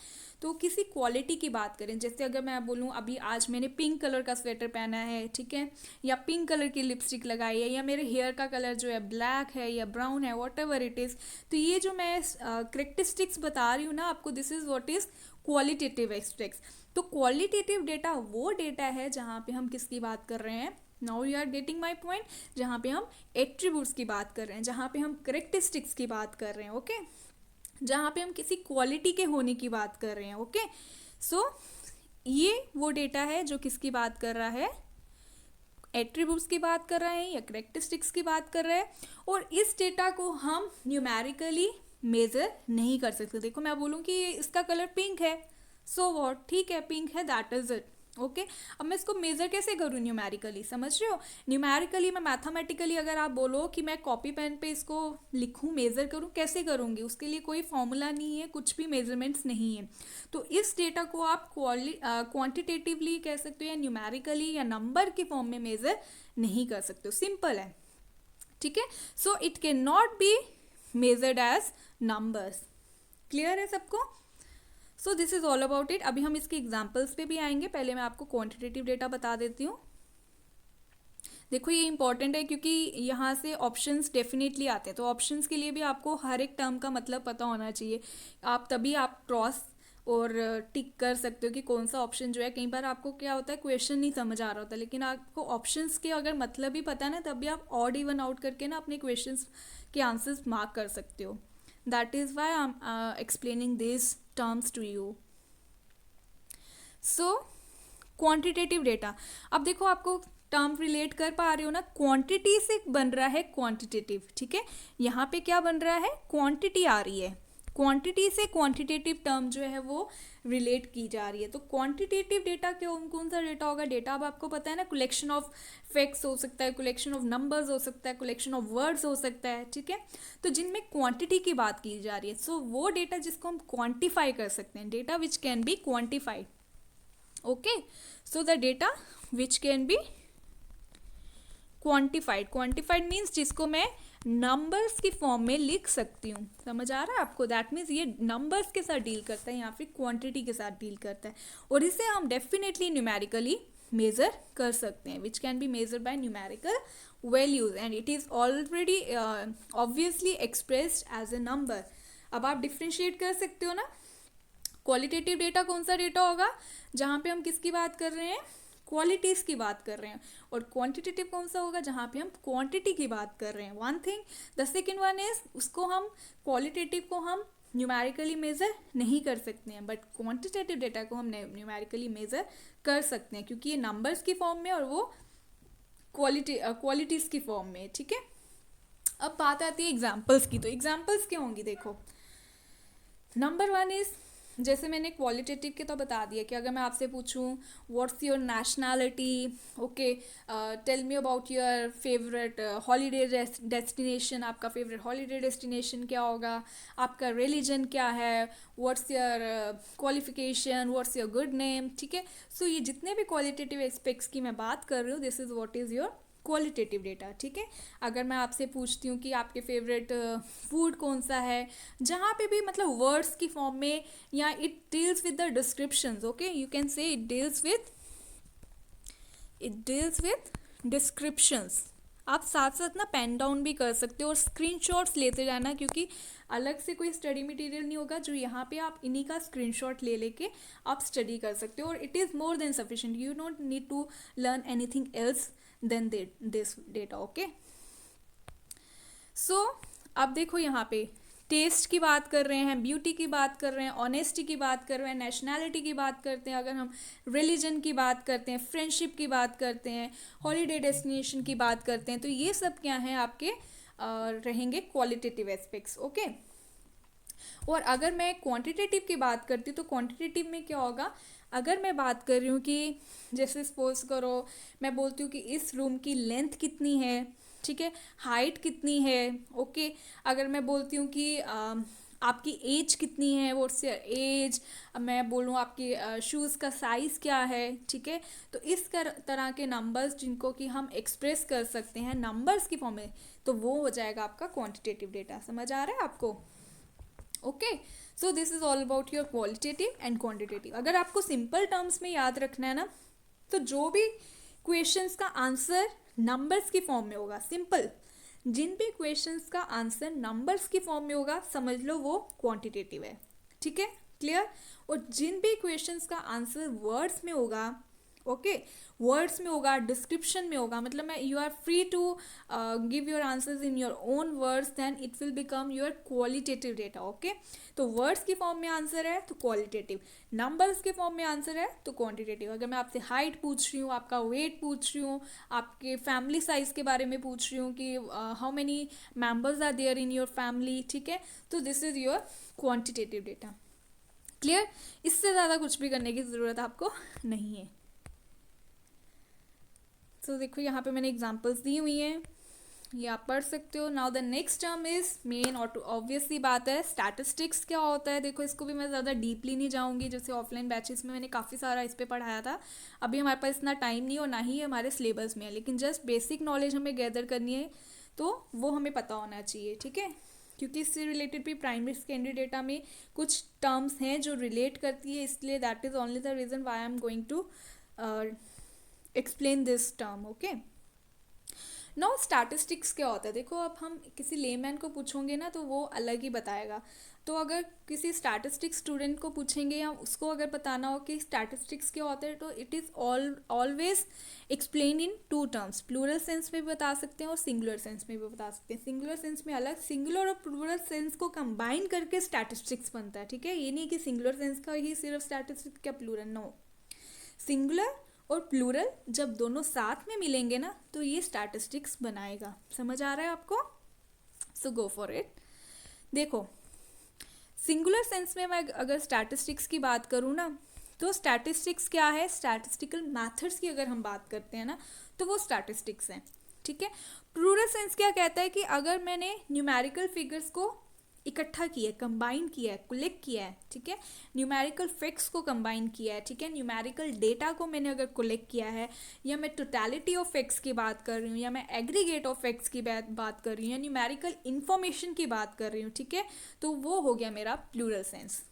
तो किसी क्वालिटी की बात करें, जैसे अगर मैं बोलूँ अभी आज मैंने पिंक कलर का स्वेटर पहना है, ठीक है, या पिंक कलर की लिपस्टिक लगाई है, या मेरे हेयर का कलर जो है ब्लैक है या ब्राउन है, वॉट एवर इट इज़। तो ये जो मैं करेक्टरिस्टिक्स बता रही हूँ ना आपको, this is what is qualitative aspects. तो क्वालिटेटिव डेटा वो डेटा है जहाँ पे हम किसकी बात कर रहे हैं, now you are getting my point, जहाँ पे हम एट्रीब्यूट्स की बात कर रहे हैं, जहाँ पे हम करेक्टरिस्टिक्स की बात कर रहे हैं, ओके, जहाँ पे हम किसी क्वालिटी के होने की बात कर रहे हैं, ओके। सो ये वो डेटा है जो किसकी बात कर रहा है, एट्रीब्यूट्स की बात कर रहे हैं या करेक्टरिस्टिक्स की बात कर रहे हैं। और इस डेटा को हम न्यूमेरिकली मेजर नहीं कर सकते। देखो मैं बोलूँ कि इसका कलर पिंक है, सो वॉट, ठीक है पिंक है, दैट इज इट, ओके। अब मैं इसको मेज़र कैसे करूँ न्यूमेरिकली, समझ रहे हो। न्यूमेरिकली मैं मैथमेटिकली अगर आप बोलो कि मैं कॉपी पेन पे इसको लिखूँ, मेज़र करूँ, कैसे करूँगी, उसके लिए कोई फॉर्मूला नहीं है, कुछ भी मेजरमेंट्स नहीं है। तो इस डेटा को आप क्वांटिटेटिवली कह सकते हो, या न्यूमेरिकली या नंबर के फॉर्म में मेज़र नहीं कर सकते हो, सिंपल है, ठीक है। So it can not be measured as numbers. Clear है सबको। So this is all about it. अभी हम इसके एग्जाम्पल्स पे भी आएंगे, पहले मैं आपको क्वांटिटेटिव डेटा बता देती हूँ। देखो ये इंपॉर्टेंट है क्योंकि यहाँ से ऑप्शंस डेफिनेटली आते हैं, तो ऑप्शंस के लिए भी आपको हर एक टर्म का मतलब पता होना चाहिए। आप तभी आप क्रॉस और टिक कर सकते हो कि कौन सा ऑप्शन जो है। कई बार आपको क्या होता है, क्वेश्चन नहीं समझ आ रहा होता, लेकिन आपको ऑप्शंस के अगर मतलब ही पता है ना, तब भी आप ऑड इवन आउट करके ना अपने क्वेश्चंस के आंसर्स मार्क कर सकते हो। That is why I am explaining this terms to you. So quantitative data, अब देखो आपको टर्म रिलेट कर पा रहे हो ना, क्वांटिटी से बन रहा है क्वांटिटेटिव, ठीक है। यहाँ पे क्या बन रहा है, क्वांटिटी आ रही है, क्वांटिटी से क्वांटिटेटिव टर्म जो है वो रिलेट की जा रही है। तो क्वांटिटेटिव डेटा कौन सा डेटा होगा, डेटा अब आपको पता है ना, कलेक्शन ऑफ फैक्ट्स हो सकता है, कलेक्शन ऑफ नंबर्स हो सकता है, कलेक्शन ऑफ वर्ड्स हो सकता है, ठीक है। तो जिनमें क्वांटिटी की बात की जा रही है, सो वो डेटा जिसको हम क्वांटिफाई कर सकते हैं, data which can B quantified, okay. So the data which can B quantified, quantified means जिसको मैं नंबर्स की फॉर्म में लिख सकती हूँ, समझ आ रहा है आपको। दैट मीन्स ये नंबर्स के साथ डील करता है या फिर क्वांटिटी के साथ डील करता है, और इसे हम डेफिनेटली न्यूमेरिकली मेजर कर सकते हैं, which can be measure by numerical values and it is already obviously expressed as a number. अब आप डिफ्रेंशिएट कर सकते हो ना, क्वालिटेटिव डेटा कौन सा डेटा होगा जहाँ पे हम किसकी बात कर रहे हैं, क्वालिटीज़ की बात कर रहे हैं, और क्वांटिटेटिव कौन सा होगा जहाँ पे हम क्वांटिटी की बात कर रहे हैं। One thing, the second one is, उसको हम क्वालिटेटिव को हम न्यूमेरिकली मेज़र नहीं कर सकते हैं, बट क्वांटिटेटिव डेटा को हम न्यूमेरिकली मेज़र कर सकते हैं, क्योंकि ये नंबर्स की फॉर्म में और वो क्वालिटीज़ की फॉर्म में, ठीक है। अब बात आती है एग्जाम्पल्स की, तो एग्जाम्पल्स क्या होंगी, देखो नंबर वन इज, जैसे मैंने क्वालिटेटिव के तो बता दिया कि अगर मैं आपसे पूछूं what's your nationality, okay, tell me about your favourite holiday destination, आपका फेवरेट हॉलीडे डेस्टिनेशन क्या होगा, आपका रिलीजन क्या है, what's your qualification, what's your good name, ठीक है। सो ये जितने भी क्वालिटेटिव एस्पेक्ट्स की मैं बात कर रही हूँ, this is what is your qualitative data, ठीक है। अगर मैं आपसे पूछती हूँ कि आपके फेवरेट फूड कौन सा है, जहाँ पे भी मतलब वर्ड्स की फॉर्म में, या it deals with the descriptions, okay, you can say it deals with descriptions. आप साथ साथ ना पेन डाउन भी कर सकते हो और स्क्रीनशॉट्स लेते जाना, क्योंकि अलग से कोई स्टडी मटेरियल नहीं होगा, जो यहाँ पे आप इन्हीं का स्क्रीनशॉट ले लेके आप स्टडी कर सकते हो, और it is more than sufficient, you don't need to learn anything else than this data, okay. So अब देखो यहाँ पे टेस्ट की बात कर रहे हैं, ब्यूटी की बात कर रहे हैं, ऑनेस्टी की बात कर रहे हैं, नेशनैलिटी की बात करते हैं, अगर हम रिलीजन की बात करते हैं, फ्रेंडशिप की बात करते हैं, हॉलीडे डेस्टिनेशन की बात करते हैं, तो ये सब क्या है आपके रहेंगे क्वालिटेटिव एस्पेक्ट्स, ओके। और अगर मैं क्वांटिटेटिव की बात करती हूँ तो क्वांटिटेटिव में क्या होगा, अगर मैं बात कर रही हूँ कि जैसे सपोज करो मैं बोलती हूँ कि इस रूम की लेंथ कितनी है, ठीक है, हाइट कितनी है, ओके। अगर मैं बोलती हूँ कि आपकी एज कितनी है, वो से एज, मैं बोलूँ आपकी शूज़ का साइज़ क्या है, ठीक है। तो इस तरह के नंबर्स जिनको कि हम एक्सप्रेस कर सकते हैं नंबर्स की फॉर्म में, तो वो हो जाएगा आपका क्वांटिटेटिव डेटा। समझ आ रहा है आपको? Okay, so this is all about your qualitative and quantitative. अगर आपको सिंपल टर्म्स में याद रखना है ना, तो जो भी क्वेश्चंस का आंसर नंबर्स की फॉर्म में होगा, सिंपल, जिन भी क्वेश्चंस का आंसर नंबर्स की फॉर्म में होगा, समझ लो वो क्वांटिटेटिव है, ठीक है, क्लियर। और जिन भी क्वेश्चंस का आंसर वर्ड्स में होगा, ओके, वर्ड्स में होगा, डिस्क्रिप्शन में होगा, मतलब मैं you are free to give your answers in your own words, then it will become your qualitative data, okay. तो वर्ड्स की फॉर्म में आंसर है तो क्वालिटेटिव, नंबर्स के फॉर्म में आंसर है तो क्वांटिटेटिव। अगर मैं आपसे हाइट पूछ रही हूँ, आपका वेट पूछ रही हूँ, आपके फैमिली साइज के बारे में पूछ रही हूँ कि how many members are there in your family, ठीक है, तो this is your quantitative data, clear. इससे ज़्यादा कुछ भी करने की ज़रूरत आपको नहीं है। तो देखो यहाँ पे मैंने एग्जांपल्स दी हुई हैं, ये आप पढ़ सकते हो। Now the next term is main, और ऑब्वियस सी बात है स्टैटिस्टिक्स क्या होता है। देखो इसको भी मैं ज़्यादा डीपली नहीं जाऊँगी, जैसे ऑफलाइन बैचेस में मैंने काफ़ी सारा इस पर पढ़ाया था। अभी हमारे पास इतना टाइम नहीं और ना ही हमारे सिलेबस में है, लेकिन जस्ट बेसिक नॉलेज हमें गैदर करनी है, तो वो हमें पता होना चाहिए, ठीक है। क्योंकि इससे रिलेटेड भी प्राइमरी सेकेंडरी डेटा में कुछ टर्म्स हैं जो रिलेट करती है, इसलिए that is only the reason why I am going to explain this term, okay. Now statistics क्या होता है, देखो अब हम किसी लेमैन को पूछोगे ना तो वो अलग ही बताएगा। तो अगर किसी स्टैटिस्टिक्स स्टूडेंट को पूछेंगे या उसको अगर बताना हो कि स्टैटिस्टिक्स क्या होता है, तो it is always explain in two terms. Plural sense में भी बता सकते हैं और सिंगुलर सेंस में भी बता सकते हैं। सिंगुलर सेंस में अलग, सिंगुलर और प्लूरल सेंस को कंबाइन करके स्टैटिस्टिक्स बनता है, ठीक है। ये नहीं कि सिंगुलर सेंस का ही सिर्फ स्टैटिस्टिक्स क्या प्लूरल, नो, सिंगुलर और प्लूरल जब दोनों साथ में मिलेंगे ना तो ये स्टैटिस्टिक्स बनाएगा। समझ आ रहा है आपको? सो गो फॉर इट। देखो सिंगुलर सेंस में मैं अगर स्टैटिस्टिक्स की बात करूँ ना, तो स्टैटिस्टिक्स क्या है, स्टैटिस्टिकल मैथड्स की अगर हम बात करते हैं ना तो वो स्टैटिस्टिक्स हैं, ठीक है। प्लूरल सेंस क्या कहता है कि अगर मैंने न्यूमेरिकल फिगर्स को इकट्ठा किया है, कंबाइन किया है, कलेक्ट किया है, ठीक है, न्यूमेरिकल फैक्ट्स को कंबाइन किया है, ठीक है, न्यूमेरिकल डेटा को मैंने अगर कलेक्ट किया है, या मैं टोटलिटी ऑफ फैक्ट्स की बात कर रही हूँ, या मैं एग्रीगेट ऑफ फैक्ट्स की बात कर रही हूँ, या न्यूमेरिकल इन्फॉर्मेशन की बात कर रही हूँ, ठीक है, तो वो हो गया मेरा प्लूरल सेंस।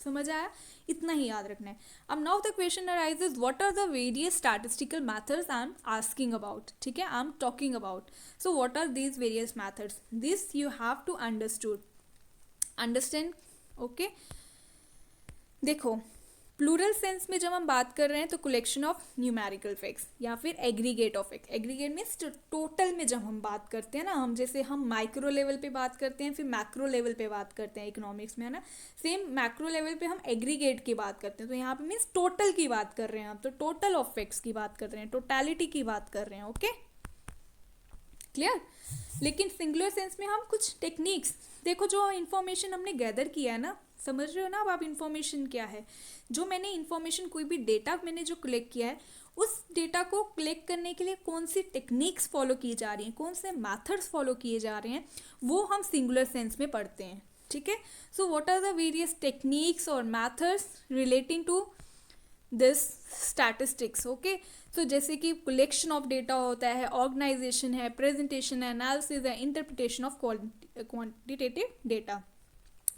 समझ आया? इतना ही याद रखना है। अब now the question arises, what are the various statistical methods I am asking about, ठीक है, I am talking about. So what are these various methods, this you have to understand, okay. देखो प्लूरल सेंस में जब हम बात कर रहे हैं तो कलेक्शन ऑफ न्यूमेरिकल फैक्ट्स या फिर aggregate of fact, aggregate means total में जब हम बात करते हैं ना, हम जैसे हम माइक्रो लेवल पे बात करते हैं फिर मैक्रो लेवल पे बात करते हैं इकोनॉमिक्स में, है ना, सेम मैक्रो लेवल पे हम एग्रीगेट की बात करते हैं, तो यहाँ पे मीन्स टोटल की बात कर रहे हैं हम, तो टोटल ऑफ फैक्ट्स की बात कर रहे हैं, टोटलिटी की बात कर रहे हैं, ओके, क्लियर। लेकिन सिंगुलर सेंस में हम कुछ टेक्निक्स, देखो जो इन्फॉर्मेशन हमने गैदर किया है ना, समझ रहे हो ना अब आप इन्फॉर्मेशन क्या है, जो मैंने इन्फॉर्मेशन कोई भी डेटा मैंने जो कलेक्ट किया है, उस डेटा को कलेक्ट करने के लिए कौन सी टेक्निक्स फॉलो की जा रही हैं, कौन से मैथड्स फॉलो किए जा रहे हैं, वो हम सिंगुलर सेंस में पढ़ते हैं, ठीक है। So what are the various techniques और methods relating to this statistics. Okay, तो जैसे कि कलेक्शन ऑफ डेटा होता है, ऑर्गेनाइजेशन है, प्रेजेंटेशन है, एनालिसिस है, इंटरप्रिटेशन ऑफ क्वांटिटेटिव डेटा।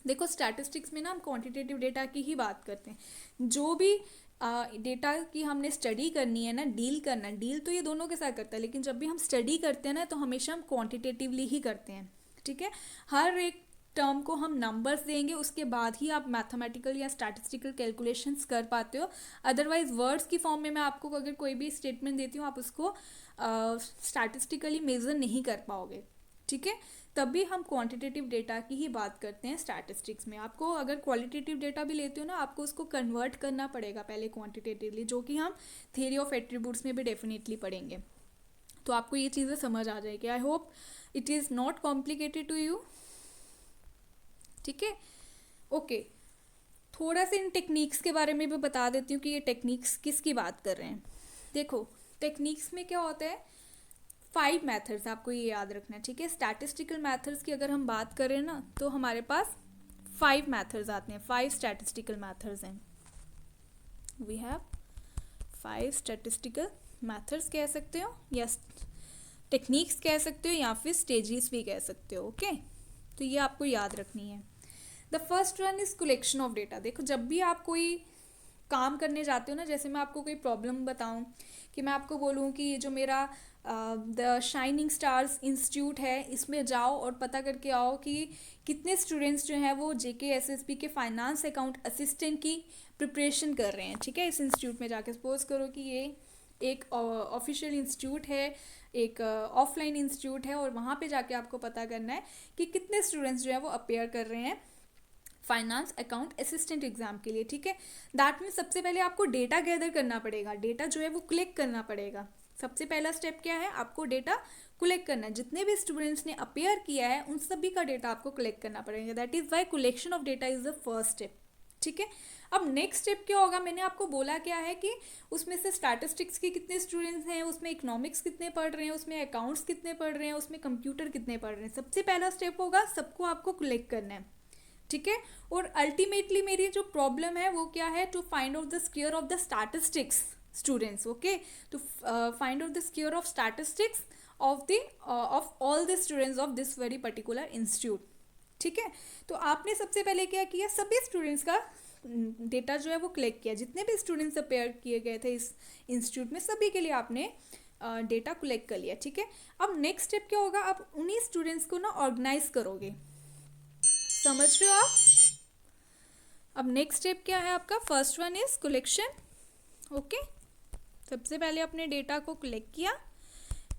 देखो स्टैटिस्टिक्स में ना हम क्वांटिटेटिव डेटा की ही बात करते हैं। जो भी डेटा की हमने स्टडी करनी है ना, डील करना है, डील तो ये दोनों के साथ करता है, लेकिन जब भी हम स्टडी करते हैं ना तो हमेशा हम क्वांटिटेटिवली ही करते हैं। ठीक है, हर एक टर्म को हम नंबर्स देंगे, उसके बाद ही आप मैथमेटिकल या स्टैटिस्टिकल कैलकुलेशंस कर पाते हो। अदरवाइज वर्ड्स की फॉर्म में मैं आपको अगर कोई भी स्टेटमेंट देती हूँ, आप उसको स्टैटिस्टिकली मेजर नहीं कर पाओगे। ठीक है, तभी हम क्वांटिटेटिव डेटा की ही बात करते हैं स्टैटिस्टिक्स में। आपको अगर क्वालिटेटिव डेटा भी लेते हो ना, आपको उसको कन्वर्ट करना पड़ेगा पहले क्वांटिटेटिवली, जो कि हम थ्योरी ऑफ एट्रीब्यूट्स में भी डेफिनेटली पढ़ेंगे। तो आपको ये चीज़ें समझ आ जाएगी। I hope it is not complicated to you. ठीक है, ओके, थोड़ा सा इन टेक्निक्स के बारे में भी बता देती हूँ कि ये टेक्निक्स किसकी बात कर रहे हैं। देखो टेक्निक्स में क्या होता है, 5 मेथड्स आपको ये याद रखना है। ठीक है, स्टैटिस्टिकल मेथड्स की अगर हम बात करें ना तो हमारे पास 5 मेथड्स आते हैं, 5 स्टैटिस्टिकल मेथड्स हैं। वी हैव 5 स्टैटिस्टिकल मेथड्स कह सकते हो, या टेक्निक्स कह सकते हो, या फिर स्टेजेस भी कह सकते हो। ओके, तो ये आपको याद रखनी है। The first one is collection of data. देखो जब भी आप कोई काम करने जाते हो ना, जैसे मैं आपको कोई प्रॉब्लम बताऊं, कि मैं आपको बोलूं कि ये जो मेरा द शाइनिंग स्टार्स इंस्टीट्यूट है, इसमें जाओ और पता करके आओ कि कितने स्टूडेंट्स जो हैं वो JKSSB के फाइनेंस अकाउंट असिस्टेंट की प्रिपरेशन कर रहे हैं। ठीक है, इस इंस्टीट्यूट में जाके सपोज करो कि ये एक ऑफिशियल इंस्टीट्यूट है, एक ऑफलाइन इंस्टीट्यूट है, और वहाँ पे जाके आपको पता करना है कि कितने स्टूडेंट्स जो है वो अपेयर कर रहे हैं फाइनेंस अकाउंट असिस्टेंट एग्जाम के लिए। ठीक है, दैट मीन्स सबसे पहले आपको डेटा गैदर करना पड़ेगा, डेटा जो है वो कलेक्ट करना पड़ेगा। सबसे पहला स्टेप क्या है, आपको डेटा कलेक्ट करना है। जितने भी स्टूडेंट्स ने अपेयर किया है उन सभी का डेटा आपको कलेक्ट करना पड़ेगा। That is why collection of data is the first step. ठीक है, अब नेक्स्ट स्टेप क्या होगा, मैंने आपको बोला क्या है कि उसमें से स्टैटिस्टिक्स के कितने स्टूडेंट्स हैं, उसमें इकोनॉमिक्स कितने पढ़ रहे हैं, उसमें अकाउंट्स कितने पढ़ रहे हैं, उसमें कंप्यूटर कितने पढ़ रहे हैं। सबसे पहला स्टेप होगा सबको आपको कलेक्ट करना है। ठीक है, और अल्टीमेटली मेरी जो प्रॉब्लम है वो क्या है, to find out the square of the statistics students. Okay, to find out the square of statistics of all the students of this very particular institute. ठीक है, तो आपने सबसे पहले क्या किया, सभी स्टूडेंट्स का डेटा जो है वो कलेक्ट किया। जितने भी स्टूडेंट्स अपेयर किए गए थे इस इंस्टीट्यूट में, सभी के लिए आपने डेटा कलेक्ट कर लिया। ठीक है, अब नेक्स्ट स्टेप क्या होगा, आप उन्हीं स्टूडेंट्स को ना ऑर्गेनाइज करोगे। समझ रहे हो आप? अब नेक्स्ट स्टेप क्या है आपका, first one is collection. Okay, सबसे पहले आपने डेटा को कलेक्ट किया।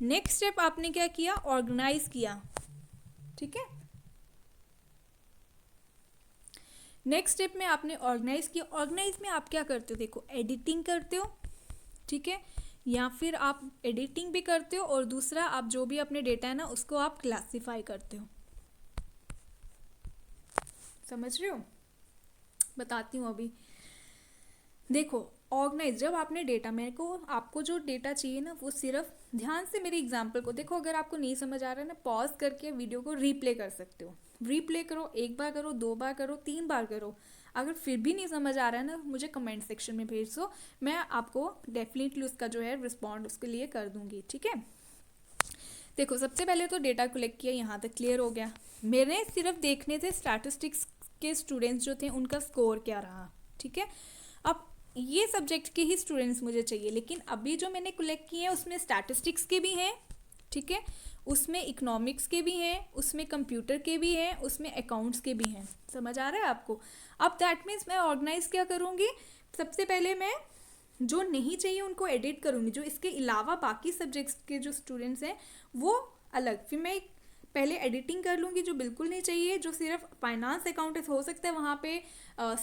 नेक्स्ट स्टेप आपने क्या किया, ऑर्गेनाइज किया। ठीक है, नेक्स्ट स्टेप में आपने ऑर्गेनाइज किया। ऑर्गेनाइज में आप क्या करते हो, देखो एडिटिंग करते हो। ठीक है, या फिर आप एडिटिंग भी करते हो, और दूसरा आप जो भी अपने डेटा है ना उसको आप क्लासीफाई करते हो। समझ रहे हो? बताती हूँ अभी। देखो ऑर्गेनाइज, जब आपने डेटा, मेरे को आपको जो डेटा चाहिए ना वो सिर्फ ध्यान से मेरी एग्जांपल को देखो। अगर आपको नहीं समझ आ रहा है ना, पॉज करके वीडियो को रीप्ले कर सकते हो। रीप्ले करो, 1 बार करो, 2 बार करो, 3 बार करो। अगर फिर भी नहीं समझ आ रहा है ना, मुझे कमेंट सेक्शन में भेज दो, मैं आपको डेफिनेटली उसका जो है रिस्पॉन्ड उसके लिए कर दूंगी। ठीक है, देखो सबसे पहले तो डेटा कलेक्ट किया, यहाँ तक क्लियर हो गया। मैंने सिर्फ देखने थे स्टैटिस्टिक्स के स्टूडेंट्स जो थे उनका स्कोर क्या रहा। ठीक है, अब ये सब्जेक्ट के ही स्टूडेंट्स मुझे चाहिए, लेकिन अभी जो मैंने कलेक्ट किए हैं उसमें स्टैटिस्टिक्स के भी हैं। ठीक है, उसमें इकोनॉमिक्स के भी हैं, उसमें कंप्यूटर के भी हैं, उसमें अकाउंट्स के भी हैं। समझ आ रहा है आपको? अब दैट मीन्स मैं ऑर्गेनाइज क्या करूँगी, सबसे पहले मैं जो नहीं चाहिए उनको एडिट करूँगी, जो इसके अलावा बाकी सब्जेक्ट्स के जो स्टूडेंट्स हैं वो अलग। फिर मैं पहले एडिटिंग कर लूँगी जो बिल्कुल नहीं चाहिए, जो सिर्फ फाइनेंस अकाउंट हो सकता है वहाँ पे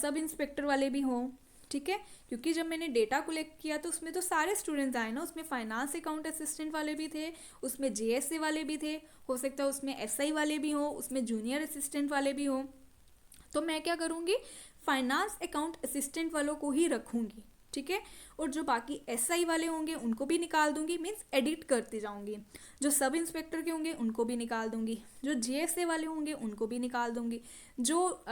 सब इंस्पेक्टर वाले भी हों। ठीक है, क्योंकि जब मैंने डेटा कलेक्ट किया तो उसमें तो सारे स्टूडेंट्स आए ना, उसमें फाइनेंस अकाउंट असिस्टेंट वाले भी थे, उसमें JSA वाले भी थे, हो सकता है उसमें SI वाले भी हों, उसमें जूनियर असिस्टेंट वाले भी हों। तो मैं क्या करूँगी, फाइनेंस अकाउंट असिस्टेंट वालों को ही रखूँगी। ठीक है, और जो बाकी SI वाले होंगे उनको भी निकाल दूंगी, मीन्स एडिट करती जाऊंगी। जो सब इंस्पेक्टर के होंगे उनको भी निकाल दूंगी, जो JSA वाले होंगे उनको भी निकाल दूंगी, जो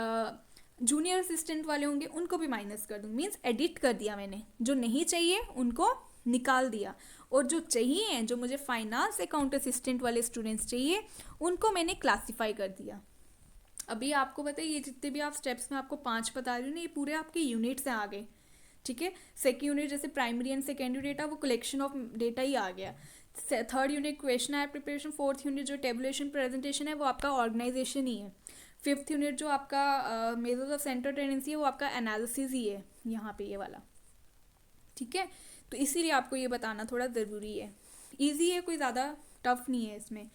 जूनियर असिस्टेंट वाले होंगे उनको भी माइनस कर दूँ, मीन्स एडिट कर दिया मैंने, जो नहीं चाहिए उनको निकाल दिया, और जो चाहिए, जो मुझे फाइनेंस अकाउंट असिस्टेंट वाले स्टूडेंट्स चाहिए उनको मैंने क्लासीफाई कर दिया। अभी आपको पता है ये जितने भी आप स्टेप्स में आपको 5 बता रही हूँ ना, ये पूरे आपके यूनिट से आ गए, ठीक है। सेकेंड यूनिट जैसे प्राइमरी एंड सेकेंडरी डेटा, वो कलेक्शन ऑफ डेटा ही आ गया। थर्ड यूनिट क्वेश्चन है प्रिपरेशन। फोर्थ यूनिट जो टेबुलेशन प्रेजेंटेशन है वो आपका ऑर्गेनाइजेशन ही है। फिफ्थ यूनिट जो आपका मेजर्स ऑफ सेंटर टेंडेंसी है वो आपका एनालिसिस ही है यहाँ पे ये वाला, ठीक है। तो इसीलिए आपको ये बताना थोड़ा ज़रूरी है। ईजी है, कोई ज़्यादा टफ नहीं है इसमें।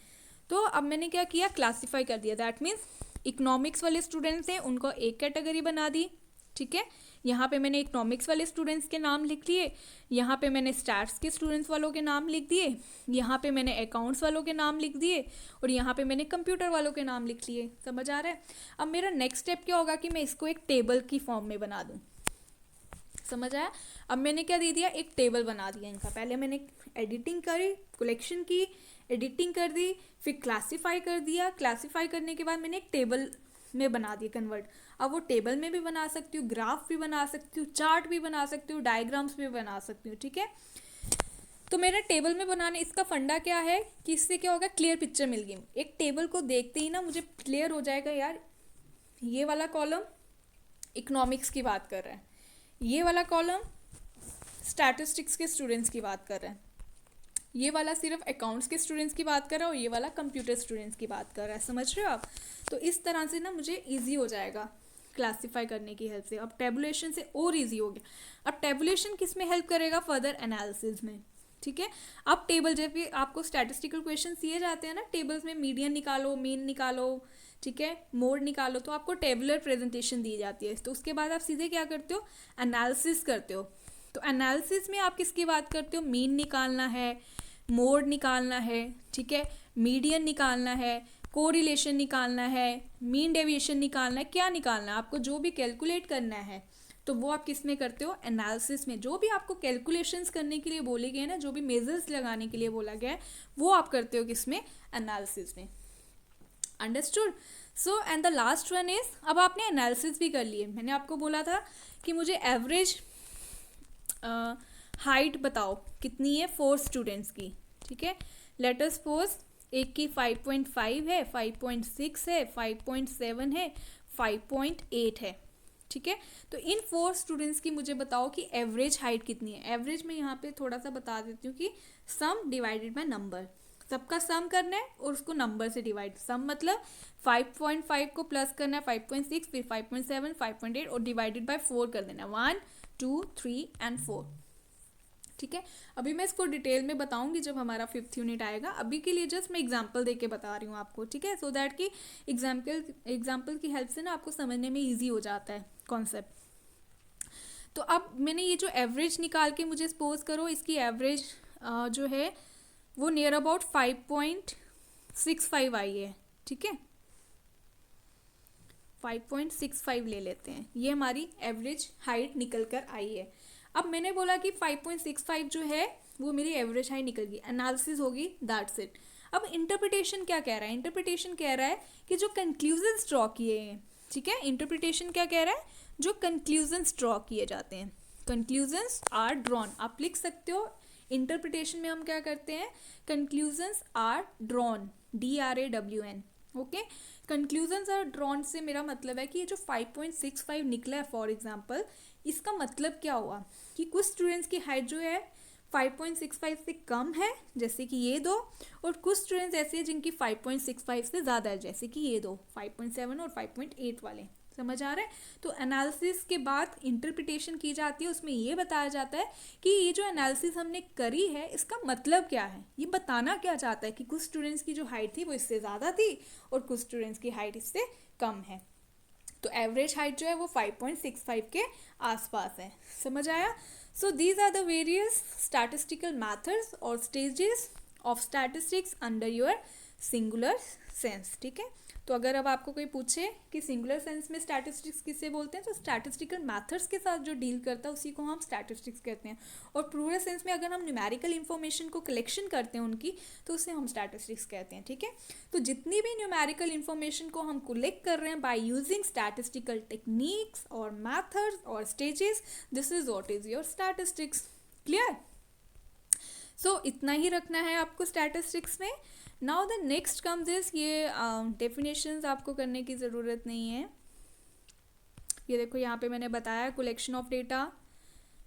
तो अब मैंने क्या किया, क्लासीफाई कर दिया। दैट मीन्स इकोनॉमिक्स वाले स्टूडेंट्स हैं उनको एक कैटेगरी बना दी, ठीक है। यहाँ पे मैंने इकोनॉमिक्स वाले स्टूडेंट्स के नाम लिख लिए, यहाँ पे मैंने स्टैट्स के स्टूडेंट्स वालों के नाम लिख दिए, यहाँ पे मैंने अकाउंट्स वालों के नाम लिख दिए, और यहाँ पे मैंने कंप्यूटर वालों के नाम लिख लिए। समझ आ रहा है? अब मेरा नेक्स्ट स्टेप क्या होगा कि मैं इसको एक टेबल की फॉर्म में बना दूँ। समझ आया? अब मैंने क्या दे दिया, एक टेबल बना दिया इनका। पहले मैंने एडिटिंग करी, कलेक्शन की, एडिटिंग कर दी, फिर क्लासीफाई कर दिया। क्लासीफाई करने के बाद मैंने एक टेबल में बना दिया कन्वर्ट। अब वो टेबल में भी बना सकती हूँ, ग्राफ भी बना सकती हूँ, चार्ट भी बना सकती हूँ, डायग्राम्स भी बना सकती हूँ, ठीक है। तो मेरा टेबल में बनाने इसका फंडा क्या है कि इससे क्या होगा, क्लियर पिक्चर मिल गई। एक टेबल को देखते ही ना मुझे क्लियर हो जाएगा, यार ये वाला कॉलम इकोनॉमिक्स की बात कर रहा है, ये वाला कॉलम स्टैटिस्टिक्स के स्टूडेंट्स की बात कर रहा है, ये वाला सिर्फ अकाउंट्स के स्टूडेंट्स की बात कर रहा है, और ये वाला कंप्यूटर स्टूडेंट्स की बात कर रहा है। समझ रहे हो आप? तो इस तरह से ना मुझे इजी हो जाएगा क्लासीफाई करने की हेल्प से। अब टेबुलेशन से और इजी हो गया। अब टेबुलेशन किस में हेल्प करेगा, फर्दर एनालिसिस में, ठीक है। अब टेबल जब भी आपको स्टैटिस्टिकल क्वेश्चन दिए जाते हैं ना, टेबल्स में मीडियन निकालो, मीन निकालो, ठीक है, मोड निकालो, तो आपको टेबुलर प्रेजेंटेशन दी जाती है। तो उसके बाद आप सीधे क्या करते हो, एनालिसिस करते हो। तो एनालिसिस में आप किसकी बात करते हो, मीन निकालना है, मोड निकालना है, ठीक है, मीडियन निकालना है, कोरिलेशन निकालना है, मीन डेविएशन निकालना है, क्या निकालना है आपको, जो भी कैलकुलेट करना है तो वो आप किस में करते हो, एनालिसिस में। जो भी आपको कैलकुलेशंस करने के लिए बोले गए ना, जो भी मेजर्स लगाने के लिए बोला गया है, वो आप करते हो किसमें, एनालिसिस में। Understood? So and the last one is, अब आपने एनालिसिस भी कर लिए। मैंने आपको बोला था कि मुझे एवरेज हाइट बताओ कितनी है 4 स्टूडेंट्स की, ठीक है। लेट अस सपोज एक की 5.5 है, 5.6 है, 5.7 है, 5.8 है, ठीक है। तो इन 4 स्टूडेंट्स की मुझे बताओ कि एवरेज हाइट कितनी है। एवरेज में यहाँ पे थोड़ा सा बता देती हूँ कि सम डिवाइडेड बाय नंबर, सबका सम करना है और उसको नंबर से डिवाइड। सम मतलब 5.5 को प्लस करना है 5.6, फिर 5.7, 5.8 और डिवाइडेड बाय 4 कर देना, 1, 2, 3 एंड 4, ठीक है। अभी मैं इसको डिटेल में बताऊंगी जब हमारा 5th यूनिट आएगा। अभी के लिए जस्ट मैं एग्जांपल देके बता रही हूँ आपको, ठीक है, सो दैट कि एग्जांपल की हेल्प से ना आपको समझने में इजी हो जाता है कॉन्सेप्ट। तो अब मैंने ये जो एवरेज निकाल के, मुझे सपोज करो इसकी एवरेज जो है वो नियर अबाउट 5.65 आई है, ठीक है, 5.65 ले लेते हैं, ये हमारी एवरेज हाइट निकल कर आई है। अब मैंने बोला कि 5.65 जो है वो मेरी एवरेज हाइट निकल गई, एनालिसिस होगी, दैट्स इट। अब इंटरप्रिटेशन क्या कह रहा है, इंटरप्रिटेशन कह रहा है कि जो कंक्लूजन्स ड्रॉ किए हैं, ठीक है, इंटरप्रिटेशन क्या कह रहा है, जो कंक्लूजन्स ड्रॉ किए जाते हैं, कंक्लूजन्स आर ड्रॉन। आप लिख सकते हो इंटरप्रिटेशन में हम क्या करते हैं, conclusions are drawn, DRAWN, okay. Conclusions are drawn से मेरा मतलब है कि ये जो 5.65 निकला है फॉर एग्जांपल, इसका मतलब क्या हुआ कि कुछ स्टूडेंट्स की हाइट जो है 5.65 से कम है, जैसे कि ये दो, और कुछ स्टूडेंट्स ऐसे हैं जिनकी 5.65 से ज़्यादा है, जैसे कि ये दो 5.7 और 5.8 वाले। समझ आ रहा है? तो एनालिसिस के बाद इंटरप्रिटेशन की जाती है, उसमें ये बताया जाता है कि ये जो एनालिसिस हमने करी है इसका मतलब क्या है, ये बताना क्या चाहता है कि कुछ स्टूडेंट्स की जो हाइट थी वो इससे ज़्यादा थी और कुछ स्टूडेंट्स की हाइट इससे कम है। तो एवरेज हाइट जो है वो 5.65 के आसपास है। समझ आया? So these are the various statistical methods और stages of statistics under your singular sense, ठीक है। तो अगर अब आपको कोई पूछे कि सिंगुलर सेंस में स्टैटिस्टिक्स किसे बोलते हैं, तो स्टैटिस्टिकल मैथड्स के साथ जो डील करता है उसी को हम स्टैटिस्टिक्स कहते हैं। और प्लूरल सेंस में अगर हम न्यूमेरिकल इन्फॉर्मेशन को कलेक्शन करते हैं उनकी, तो उसे हम स्टैटिस्टिक्स कहते हैं। ठीक है, तो जितनी भी न्यूमेरिकल इन्फॉर्मेशन को हम कलेक्ट कर रहे हैं बाय यूजिंग स्टैटिस्टिकल टेक्निक्स और मैथड्स और stages, this is what is your statistics. Clear? So इतना ही रखना है आपको स्टैटिस्टिक्स में। Now the next comes is, ये डेफिनेशंस आपको करने की ज़रूरत नहीं है। ये देखो यहाँ पे मैंने बताया कलेक्शन ऑफ डेटा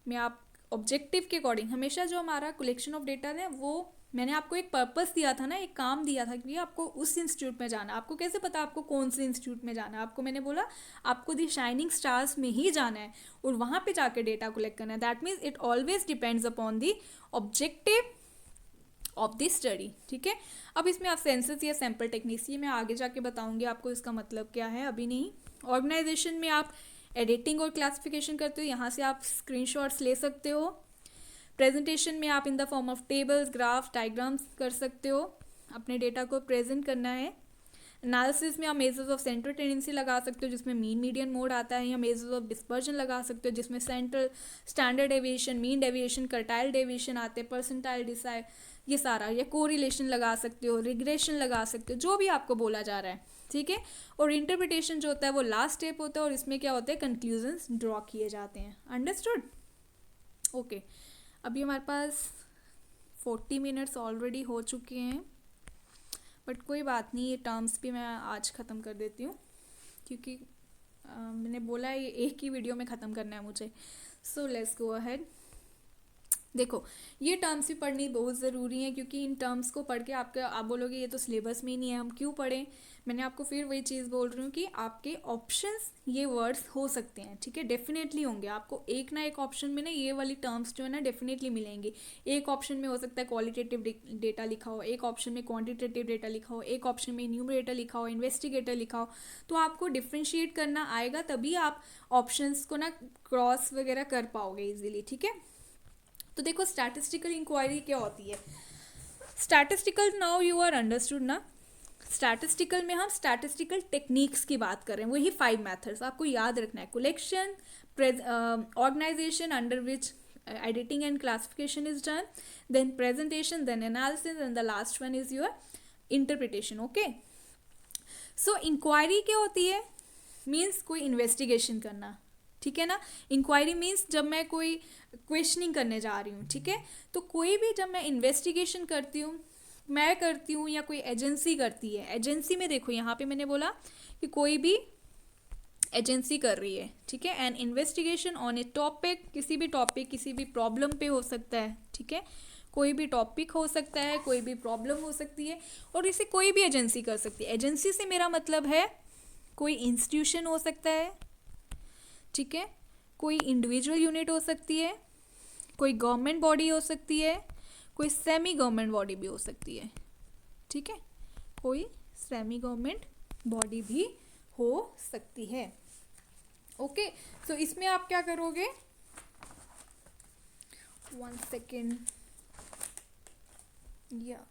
में आप ऑब्जेक्टिव के अकॉर्डिंग हमेशा जो हमारा कलेक्शन ऑफ डेटा है वो मैंने आपको एक पर्पस दिया था ना, एक काम दिया था कि आपको उस इंस्टीट्यूट में जाना। आपको कैसे पता आपको कौन से इंस्टीट्यूट में जाना है? आपको मैंने बोला आपको दी शाइनिंग स्टार्स में ही जाना है और वहाँ पे जाके डेटा कलेक्ट करना है। That means it always depends upon the objective of the study. ठीक है, अब इसमें आप सेंसस या सैम्पल टेक्निक्स, ये मैं आगे जाके बताऊंगी आपको इसका मतलब क्या है, अभी नहीं। ऑर्गेनाइजेशन में आप एडिटिंग और क्लासिफिकेशन करते हो, यहाँ से आप स्क्रीनशॉट्स ले सकते हो। प्रेजेंटेशन में आप in the form of tables, graph, diagrams कर सकते हो, अपने डेटा को प्रेजेंट करना है। एनालिसिस में आप मेजर्स ऑफ सेंट्रल टेंडेंसी लगा सकते हो जिसमें मीन मीडियन मोड आता है, या मेजर्स ऑफ डिस्पर्जन लगा सकते हो जिसमें central standard deviation, mean deviation, quartile deviation आते हैं, परसेंटाइल, डिसाइड, ये सारा, या कोरिलेशन लगा सकते हो, रिग्रेशन लगा सकते हो, जो भी आपको बोला जा रहा है। ठीक है, और इंटरप्रिटेशन जो होता है वो लास्ट स्टेप होता है और इसमें क्या होता है, कंक्लूजन्स ड्रॉ किए जाते हैं। अंडरस्टूड? ओके, अभी हमारे पास 40 मिनट्स ऑलरेडी हो चुके हैं, बट कोई बात नहीं, ये टर्म्स भी मैं आज ख़त्म कर देती हूँ क्योंकि मैंने बोला है ये एक ही वीडियो में ख़त्म करना है मुझे। So let's go ahead. देखो, ये टर्म्स भी पढ़नी बहुत ज़रूरी है क्योंकि इन टर्म्स को पढ़ के आप बोलोगे ये तो सिलेबस में ही नहीं है, हम क्यों पढ़ें। मैंने आपको फिर वही चीज़ बोल रही हूँ कि आपके ऑप्शंस ये वर्ड्स हो सकते हैं। ठीक है, डेफिनेटली होंगे, आपको एक ना एक ऑप्शन में ना ये वाली टर्म्स जो है ना डेफिनेटली मिलेंगी। एक ऑप्शन में हो सकता है क्वालिटेटिव डेटा लिखा हो, एक ऑप्शन में क्वान्टिटेटिव डेटा लिखा हो, एक ऑप्शन में न्यूमरेटर लिखा हो, इन्वेस्टिगेटर लिखा हो। तो आपको डिफ्रेंशिएट करना आएगा तभी आप ऑप्शंस को ना क्रॉस वगैरह कर पाओगे ईजिली। ठीक है, तो देखो स्टैटिस्टिकल इंक्वायरी क्या होती है। Statistical, now you are understood ना। स्टैटिस्टिकल में हम स्टैटिस्टिकल टेक्निक्स की बात कर रहे हैं, वही 5 मेथड्स आपको याद रखना है। Collection, organisation under which editing and classification is done, then presentation, then analysis and the last one is your interpretation. Okay, so inquiry क्या होती है? मीन्स कोई इन्वेस्टिगेशन करना। ठीक है ना, इंक्वायरी मीन्स जब मैं कोई क्वेश्चनिंग करने जा रही हूँ। ठीक है, तो कोई भी जब मैं इन्वेस्टिगेशन करती हूँ, मैं करती हूँ या कोई एजेंसी करती है, एजेंसी में देखो यहाँ पे मैंने बोला कि कोई भी एजेंसी कर रही है। ठीक है, and investigation on A topic, किसी भी टॉपिक किसी भी प्रॉब्लम पे हो सकता है। ठीक है, कोई भी टॉपिक हो सकता है, कोई भी प्रॉब्लम हो सकती है और इसे कोई भी एजेंसी कर सकती है। एजेंसी से मेरा मतलब है कोई इंस्टीट्यूशन हो सकता है, ठीक है, कोई इंडिविजुअल यूनिट हो सकती है, कोई गवर्नमेंट बॉडी हो सकती है, कोई सेमी गवर्नमेंट बॉडी भी हो सकती है। ठीक है, कोई सेमी गवर्नमेंट बॉडी भी हो सकती है। ओके, सो इसमें आप क्या करोगे, 1 सेकेंड, या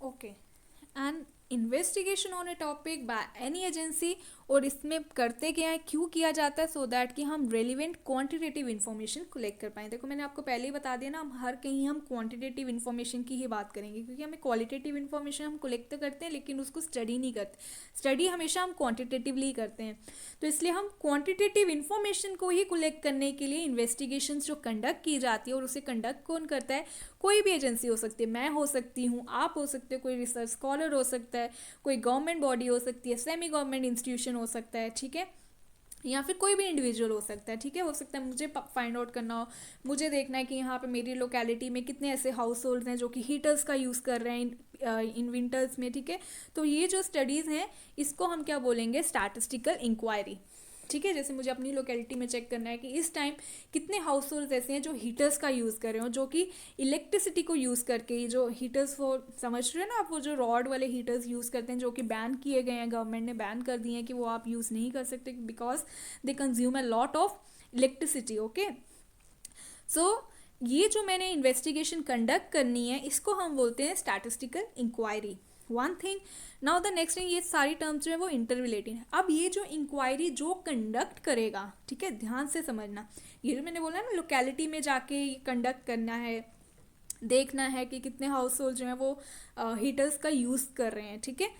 okay, and investigation on A topic by any agency, और इसमें करते क्या है, क्यों किया जाता है, सो दैट कि हम रेलिवेंट क्वांटिटेटिव इन्फॉर्मेशन कलेक्ट कर पाएँ। देखो मैंने आपको पहले ही बता दिया ना, हम हर कहीं हम क्वांटिटेटिव इन्फॉर्मेशन की ही बात करेंगे क्योंकि हमें क्वालिटेटिव इन्फॉर्मेशन हम कलेक्ट तो करते हैं लेकिन उसको स्टडी नहीं करते। स्टडी हमेशा हम क्वान्टिटेटिवली ही करते हैं, तो इसलिए हम क्वान्टिटेटिव इन्फॉर्मेशन को ही कलेक्ट करने के लिए इन्वेस्टिगेशन जो कंडक्ट की जाती है, और उसे कंडक्ट कौन करता है, कोई भी एजेंसी हो सकती है, मैं हो सकती हूँ, आप हो सकते हो, कोई रिसर्च स्कॉलर हो सकता है, कोई गवर्नमेंट बॉडी हो सकती है, सेमी गवर्नमेंट इंस्टीट्यूशन हो सकता है। ठीक है, या फिर कोई भी इंडिविजुअल हो सकता है। ठीक है, हो सकता है मुझे फाइंड आउट करना हो, मुझे देखना है कि यहाँ पे मेरी लोकेलिटी में कितने ऐसे हाउस होल्ड हैं जो कि हीटर्स का यूज़ कर रहे हैं इन विंटर्स में। ठीक है, तो ये जो स्टडीज़ हैं इसको हम क्या बोलेंगे, स्टैटिस्टिकल इंक्वायरी। ठीक है, जैसे मुझे अपनी लोकेलिटी में चेक करना है कि इस टाइम कितने हाउस होल्ड ऐसे हैं जो हीटर्स का यूज़ कर रहे हो, जो कि इलेक्ट्रिसिटी को यूज़ करके, ये जो हीटर्स वो समझ रहे हो ना आप, वो जो रॉड वाले हीटर्स यूज़ करते हैं जो कि बैन किए गए हैं, गवर्नमेंट ने बैन कर दिए हैं कि वो आप यूज़ नहीं कर सकते because they consume a lot of electricity. Okay, so ये जो मैंने इन्वेस्टिगेशन कंडक्ट करनी है इसको हम बोलते हैं statistical inquiry. One thing. Now the next thing, ये सारी टर्म्स जो है वो इंटररिलेटेड है. अब ये जो इंक्वायरी जो कंडक्ट करेगा, ठीक है, ध्यान से समझना, ये जो मैंने बोला ना लोकेलिटी में जाके ये कंडक्ट करना है, देखना है कि कितने हाउस होल्ड जो हैं वो हीटर्स का यूज़ कर रहे हैं, ठीक है.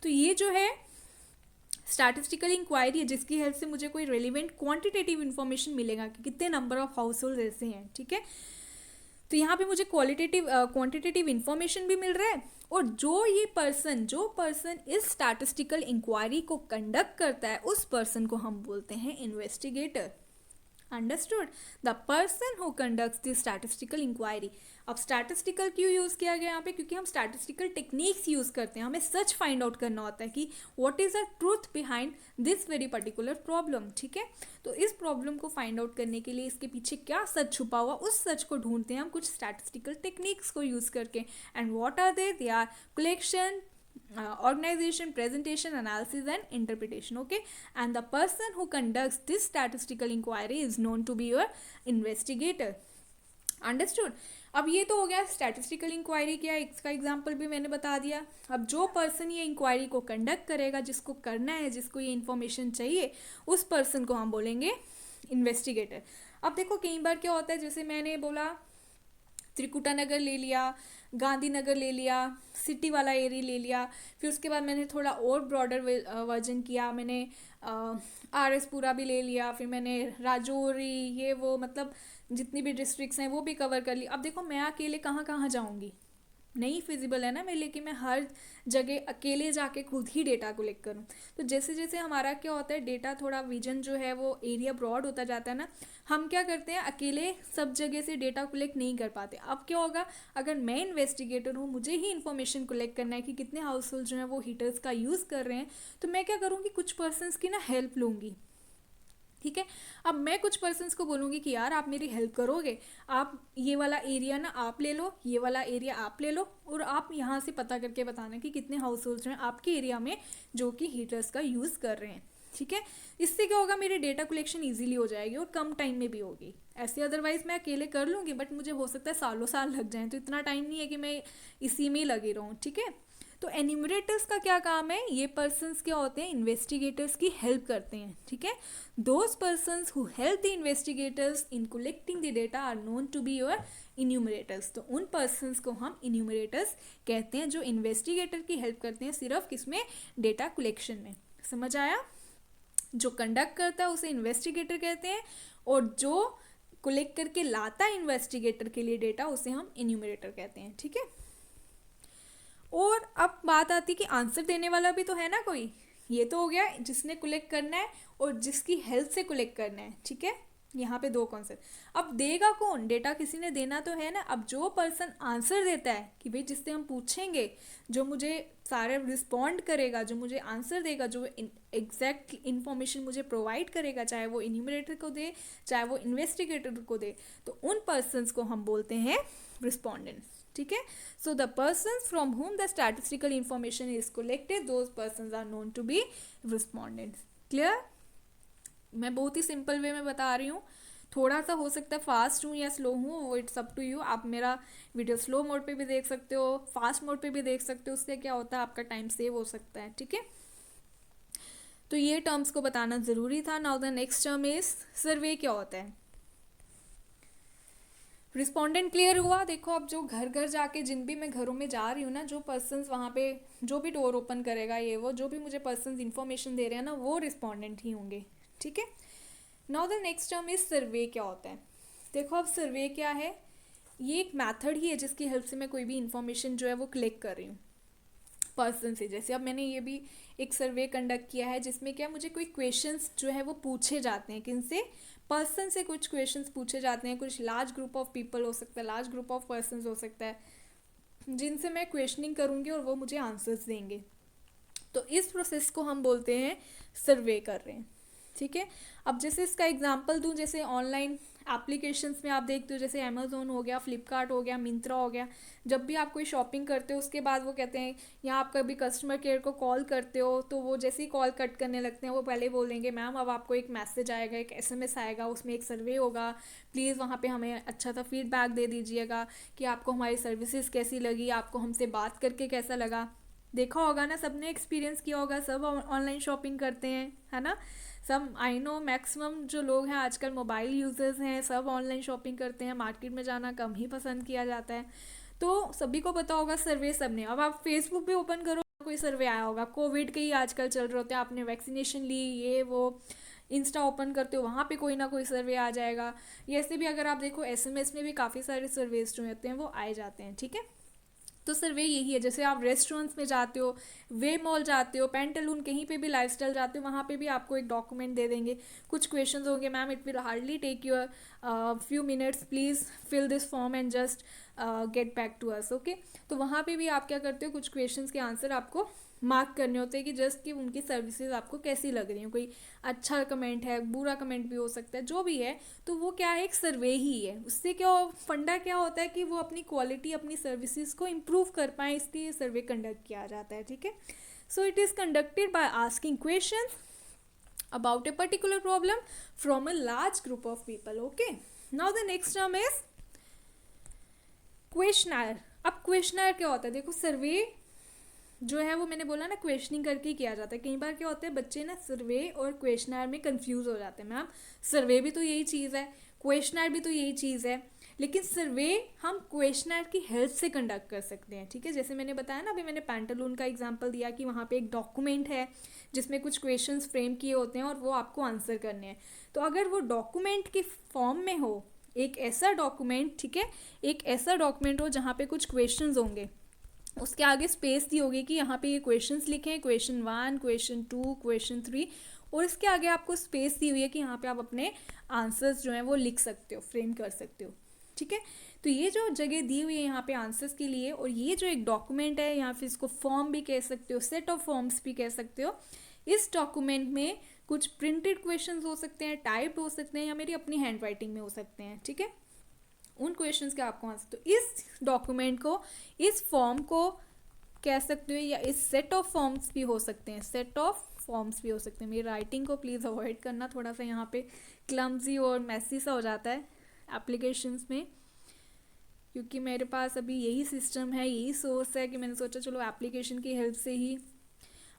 तो ये जो है स्टैटिस्टिकल इंक्वायरी है जिसकी हेल्प से मुझे कोई रेलिवेंट क्वांटिटेटिव इन्फॉर्मेशन मिलेगा कि कितने नंबर ऑफ हाउस होल्ड ऐसे हैं, ठीक है. तो यहाँ पे मुझे क्वांटिटेटिव इन्फॉर्मेशन भी मिल रहा है, और जो पर्सन इस स्टैटिस्टिकल इंक्वायरी को कंडक्ट करता है उस पर्सन को हम बोलते हैं investigator. Understood. The person who conducts the statistical inquiry. अब स्टैटिस्टिकल क्यों यूज़ किया गया यहाँ पे? क्योंकि हम स्टैटिस्टिकल टेक्निक्स यूज़ करते हैं, हमें सच फाइंड आउट करना होता है कि what is the truth behind this very particular problem, ठीक है. तो इस प्रॉब्लम को फाइंड आउट करने के लिए इसके पीछे क्या सच छुपा हुआ, उस सच को ढूंढते हैं हम कुछ स्टैटिस्टिकल टेक्निक्स को यूज़ करके. And what are they are collection, organization, presentation, analysis and interpretation. Okay, and the person who conducts this statistical inquiry is known to be your investigator. Understood. अब ये तो हो गया स्टैटिस्टिकल इंक्वायरी क्या है, इसका एग्जांपल भी मैंने बता दिया. अब जो पर्सन ये इंक्वायरी को कंडक्ट करेगा, जिसको करना है, जिसको ये इन्फॉर्मेशन चाहिए, उस पर्सन को हम बोलेंगे इन्वेस्टिगेटर. अब देखो कई बार क्या होता है, जैसे मैंने बोला त्रिकुटा नगर ले लिया, गांधीनगर ले लिया, सिटी वाला एरिया ले लिया, फिर उसके बाद मैंने थोड़ा और ब्रॉडर वर्जन किया, मैंने RS पूरा भी ले लिया, फिर मैंने राजौरी, ये वो, मतलब जितनी भी डिस्ट्रिक्ट्स हैं वो भी कवर कर ली. अब देखो मैं अकेले कहाँ कहाँ जाऊँगी, नहीं फिजिबल है ना मेरे लिए कि मैं हर जगह अकेले जाके खुद ही डेटा कलेक्ट करूँ. तो जैसे जैसे हमारा क्या होता है, डेटा थोड़ा विजन जो है वो एरिया ब्रॉड होता जाता है ना, हम क्या करते हैं अकेले सब जगह से डेटा कलेक्ट नहीं कर पाते. अब क्या होगा, अगर मैं इन्वेस्टिगेटर हूँ, मुझे ही इन्फॉर्मेशन कलेक्ट करना है कि कितने हाउस होल्ड जो है वो हीटर्स का यूज़ कर रहे हैं, तो मैं क्या करूँगी, कुछ पर्सनस की ना हेल्प लूँगी, ठीक है. अब मैं कुछ पर्सन्स को बोलूँगी कि यार आप मेरी हेल्प करोगे, आप ये वाला एरिया ना आप ले लो, ये वाला एरिया आप ले लो, और आप यहाँ से पता करके बताना कि कितने हाउस होल्ड हैं आपके एरिया में जो कि हीटर्स का यूज़ कर रहे हैं, ठीक है. इससे क्या होगा, मेरी डेटा कलेक्शन ईजिली हो जाएगी और कम टाइम में भी होगी. ऐसे अदरवाइज मैं अकेले कर लूँगी, बट मुझे हो सकता है सालों साल लग जाएँ, तो इतना टाइम नहीं है कि मैं इसी में ही लगी रहूँ, ठीक है. तो एन्यूमरेटर्स का क्या काम है, ये पर्सन्स क्या होते हैं, इन्वेस्टिगेटर्स की हेल्प करते हैं, ठीक है. Those persons who help the investigators in collecting the data are known to be your enumerators. तो उन पर्सन्स को हम इन्यूमरेटर्स कहते हैं जो इन्वेस्टिगेटर की हेल्प करते हैं सिर्फ किसमें, डेटा कलेक्शन में. समझ आया. जो कंडक्ट करता है उसे इन्वेस्टिगेटर कहते हैं, और जो कलेक्ट करके लाता है इन्वेस्टिगेटर के लिए डेटा उसे हम इन्यूमरेटर कहते हैं, ठीक है. और अब बात आती है कि आंसर देने वाला भी तो है ना कोई. ये तो हो गया जिसने कलेक्ट करना है और जिसकी हेल्प से कलेक्ट करना है, ठीक है. यहाँ पे दो कॉन्सेप्ट. अब देगा कौन, डेटा किसी ने देना तो है ना. अब जो पर्सन आंसर देता है कि भाई जिससे हम पूछेंगे, जो मुझे सारे रिस्पॉन्ड करेगा, जो मुझे आंसर देगा, जो एग्जैक्ट इन्फॉर्मेशन मुझे प्रोवाइड करेगा, चाहे वो इन्यूमरेटर को दे चाहे वो इन्वेस्टिगेटर को दे, तो उन पर्सन्स को हम बोलते हैं रिस्पॉन्डेंट्स, ठीक है. So the persons from whom the statistical information is collected, those persons are known to be respondents. Clear. मैं बहुत ही सिंपल वे में बता रही हूँ, थोड़ा सा हो सकता है फास्ट हूँ या स्लो हूँ, वो इट्स अप टू यू. आप मेरा वीडियो स्लो मोड पे भी देख सकते हो, फास्ट मोड पे भी देख सकते हो, उससे क्या होता है आपका टाइम सेव हो सकता है, ठीक है. तो ये टर्म्स को बताना ज़रूरी था. Now the next term is survey. क्या होता है, रिस्पॉन्डेंट. क्लियर हुआ. देखो अब जो घर घर जाके जिन भी मैं घरों में जा रही हूँ ना, जो पर्सन्स वहाँ पे जो भी डोर ओपन करेगा, ये वो जो भी मुझे पर्सन्स इन्फॉर्मेशन दे रहे हैं ना, वो रिस्पॉन्डेंट ही होंगे, ठीक है. Now the next term is survey. क्या होता है, देखो अब सर्वे क्या है, ये एक मेथड ही है जिसकी हेल्प से मैं कोई भी इन्फॉर्मेशन जो है वो कलेक्ट कर रही हूँ पर्सन से. जैसे अब मैंने ये भी एक सर्वे कंडक्ट किया है जिसमें क्या मुझे कोई क्वेश्चंस जो है वो पूछे जाते हैं, किनसे, पर्सन से कुछ क्वेश्चंस पूछे जाते हैं. कुछ लार्ज ग्रुप ऑफ पीपल हो सकता है, लार्ज ग्रुप ऑफ पर्सन्स हो सकता है, जिनसे मैं क्वेश्चनिंग करूँगी और वो मुझे आंसर्स देंगे. तो इस प्रोसेस को हम बोलते हैं सर्वे कर रहे हैं, ठीक है. अब जैसे इसका एग्जांपल दूं, जैसे ऑनलाइन एप्लीकेशंस में आप देखते हो, जैसे अमेज़ोन हो गया, फ्लिपकार्ट हो गया, मिंत्रा हो गया, जब भी आप कोई शॉपिंग करते हो उसके बाद वो कहते हैं, या आप कभी कस्टमर केयर को कॉल करते हो तो वो जैसे ही कॉल कट करने लगते हैं वो पहले बोल देंगे मैम अब आपको एक मैसेज आएगा, एक एसएमएस आएगा, उसमें एक सर्वे होगा, प्लीज़ वहाँ पे हमें अच्छा सा फीडबैक दे दीजिएगा कि आपको हमारी सर्विसेज कैसी लगी, आपको हमसे बात करके कैसा लगा। देखा होगा ना, सबने एक्सपीरियंस किया होगा, सब ऑनलाइन शॉपिंग करते हैं, है ना। सब आई नो मैक्सिमम जो लोग हैं आजकल मोबाइल यूजर्स हैं, सब ऑनलाइन शॉपिंग करते हैं, मार्केट में जाना कम ही पसंद किया जाता है। तो सभी को पता होगा सर्वे सबने, अब आप फेसबुक भी ओपन करो कोई सर्वे आया होगा, कोविड के ही आजकल चल रहे होते हैं, आपने वैक्सीनेशन ली ये वो, इंस्टा ओपन करते हो वहाँ पे कोई ना कोई सर्वे आ जाएगा। ये ऐसे भी अगर आप देखो एसएमएस में भी काफ़ी सारे सर्वेज जो होते हैं वो आए जाते हैं, ठीक है। तो सर्वे यही है, जैसे आप रेस्टोरेंट्स में जाते हो, वे मॉल जाते हो, पेंटालून, कहीं पे भी लाइफस्टाइल जाते हो, वहाँ पे भी आपको एक डॉक्यूमेंट दे देंगे, कुछ क्वेश्चंस होंगे, ma'am it will hardly take your few minutes, please fill this form and just get back to us, okay. तो वहाँ पे भी आप क्या करते हो, कुछ क्वेश्चंस के आंसर आपको मार्क करने होते हैं कि जस्ट कि उनकी सर्विसेज आपको कैसी लग रही हैं, कोई अच्छा कमेंट है, बुरा कमेंट भी हो सकता है, जो भी है, तो वो क्या है, एक सर्वे ही है। उससे क्या फंडा क्या होता है कि वो अपनी क्वालिटी, अपनी सर्विसेज को इम्प्रूव कर पाए, इसलिए सर्वे कंडक्ट किया जाता है, ठीक है। So it is conducted by asking question about a particular problem from a large group of people, okay. Now the next term is questionnaire. अब क्वेश्चनर क्या होता है, देखो सर्वे जो है वो मैंने बोला ना क्वेश्चनिंग करके ही किया जाता है। कई बार क्या होता है बच्चे ना सर्वे और क्वेश्चनर में कंफ्यूज हो जाते हैं, मैम सर्वे भी तो यही चीज़ है, क्वेश्चनर भी तो यही चीज़ है, लेकिन सर्वे हम क्वेश्चनर की हेल्प से कंडक्ट कर सकते हैं, ठीक है। जैसे मैंने बताया ना, अभी मैंने पेंटालून का एग्जांपल दिया कि वहाँ पे एक डॉक्यूमेंट है जिसमें कुछ क्वेश्चंस फ्रेम किए होते हैं और वो आपको आंसर करने हैं। तो अगर वो डॉक्यूमेंट के फॉर्म में हो, एक ऐसा डॉक्यूमेंट, ठीक है, एक ऐसा डॉक्यूमेंट हो जहाँ पे कुछ क्वेश्चंस होंगे, उसके आगे स्पेस दी होगी कि यहाँ पे ये क्वेश्चंस लिखे हैं, क्वेश्चन 1, क्वेश्चन 2, क्वेश्चन 3, और इसके आगे आपको स्पेस दी हुई है कि यहाँ पे आप अपने आंसर्स जो हैं वो लिख सकते हो, फ्रेम कर सकते हो, ठीक है। तो ये जो जगह दी हुई है यहाँ पे आंसर्स के लिए, और ये जो एक डॉक्यूमेंट है, यहाँ फिर इसको फॉर्म भी कह सकते हो, सेट ऑफ फॉर्म्स भी कह सकते हो। इस डॉक्यूमेंट में कुछ प्रिंटेड क्वेश्चंस हो सकते हैं, टाइप्ड हो सकते हैं, या मेरी अपनी हैंड राइटिंग में हो सकते हैं, ठीक है। उन क्वेश्चंस के आपको आंसर, तो इस डॉक्यूमेंट को, इस फॉर्म को कह सकते हो, या इस सेट ऑफ फॉर्म्स भी हो सकते हैं, सेट ऑफ फॉर्म्स भी हो सकते हैं। मेरी राइटिंग को प्लीज़ अवॉइड करना, थोड़ा सा यहाँ पे क्लम्जी और मैसी सा हो जाता है एप्लीकेशंस में, क्योंकि मेरे पास अभी यही सिस्टम है, यही सोर्स है कि मैंने सोचा चलो एप्लीकेशन की हेल्प से ही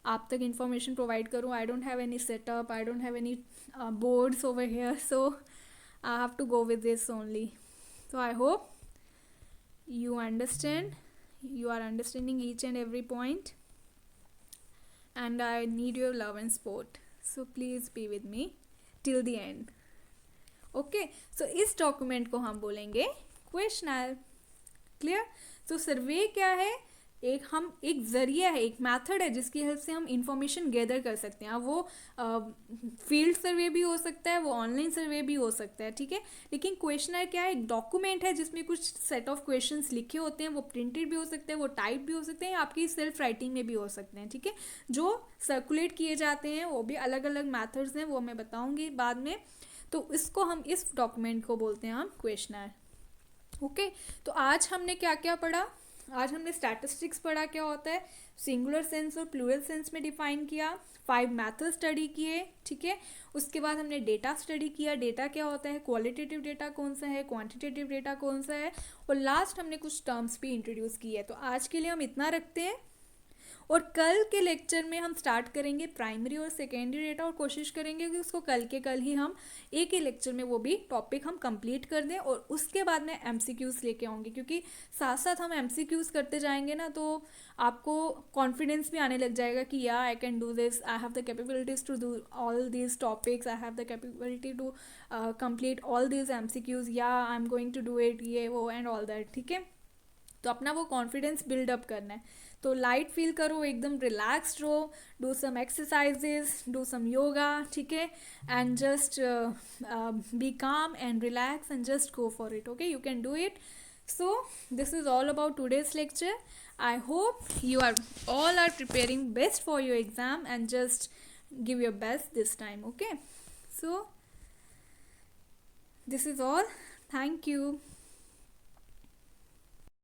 आप तक इन्फॉर्मेशन प्रोवाइड करूँ। I don't have any setup, I don't have any boards over here, so I have to go with this only. So I hope you understand, you are understanding each and every point, and I need your love and support. So please be with me till the end. Okay, so इस डॉक्यूमेंट को हम बोलेंगे क्वेश्चनर, क्लियर। तो सर्वे क्या है, एक जरिया है, एक मेथड है जिसकी हेल्प से हम इंफॉर्मेशन गैदर कर सकते हैं। अब वो फील्ड सर्वे भी हो सकता है, वो ऑनलाइन सर्वे भी हो सकता है, ठीक है। लेकिन क्वेश्चनर क्या है, एक डॉक्यूमेंट है जिसमें कुछ सेट ऑफ क्वेश्चंस लिखे होते हैं, वो प्रिंटेड भी हो सकते हैं, वो टाइप भी हो सकते हैं, आपकी सेल्फ राइटिंग में भी हो सकते हैं, ठीक है। जो सर्कुलेट किए जाते हैं वो भी अलग अलग मैथड्स हैं, वो मैं बताऊँगी बाद में। तो इसको हम, इस डॉक्यूमेंट को बोलते हैं हम क्वेश्चनर, ओके। तो आज हमने क्या क्या पढ़ा, आज हमने स्टैटिस्टिक्स पढ़ा, क्या होता है, सिंगुलर सेंस और प्लूरल सेंस में डिफाइन किया, 5 मैथड स्टडी किए, ठीक है। उसके बाद हमने डेटा स्टडी किया, डेटा क्या होता है, क्वालिटेटिव डेटा कौन सा है, क्वांटिटेटिव डेटा कौन सा है, और लास्ट हमने कुछ टर्म्स भी इंट्रोड्यूस किए। तो आज के लिए हम इतना रखते हैं, और कल के लेक्चर में हम स्टार्ट करेंगे प्राइमरी और सेकेंडरी डेटा, और कोशिश करेंगे कि उसको कल के कल ही हम एक ही लेक्चर में वो भी टॉपिक हम कंप्लीट कर दें, और उसके बाद मैं एमसीक्यूज़ लेके आऊँगी, क्योंकि साथ साथ हम एमसीक्यूज़ करते जाएंगे ना, तो आपको कॉन्फिडेंस भी आने लग जाएगा कि या I can do this, I have the capabilities to do all these topics, I have the capability to complete all these MCQs, या I am going to do it, ये वो एंड ऑल दैट, ठीक है। तो अपना वो कॉन्फिडेंस बिल्डअप करना है। तो लाइट फील करो, एकदम रिलैक्स्ड रहो, do some exercises, do some yoga, ठीक है, and just be calm and relax and just go for it, okay, you can do it. So this is all about today's lecture. I hope you are all are preparing best for your exam and just give your best this time, okay. So This is all. Thank you.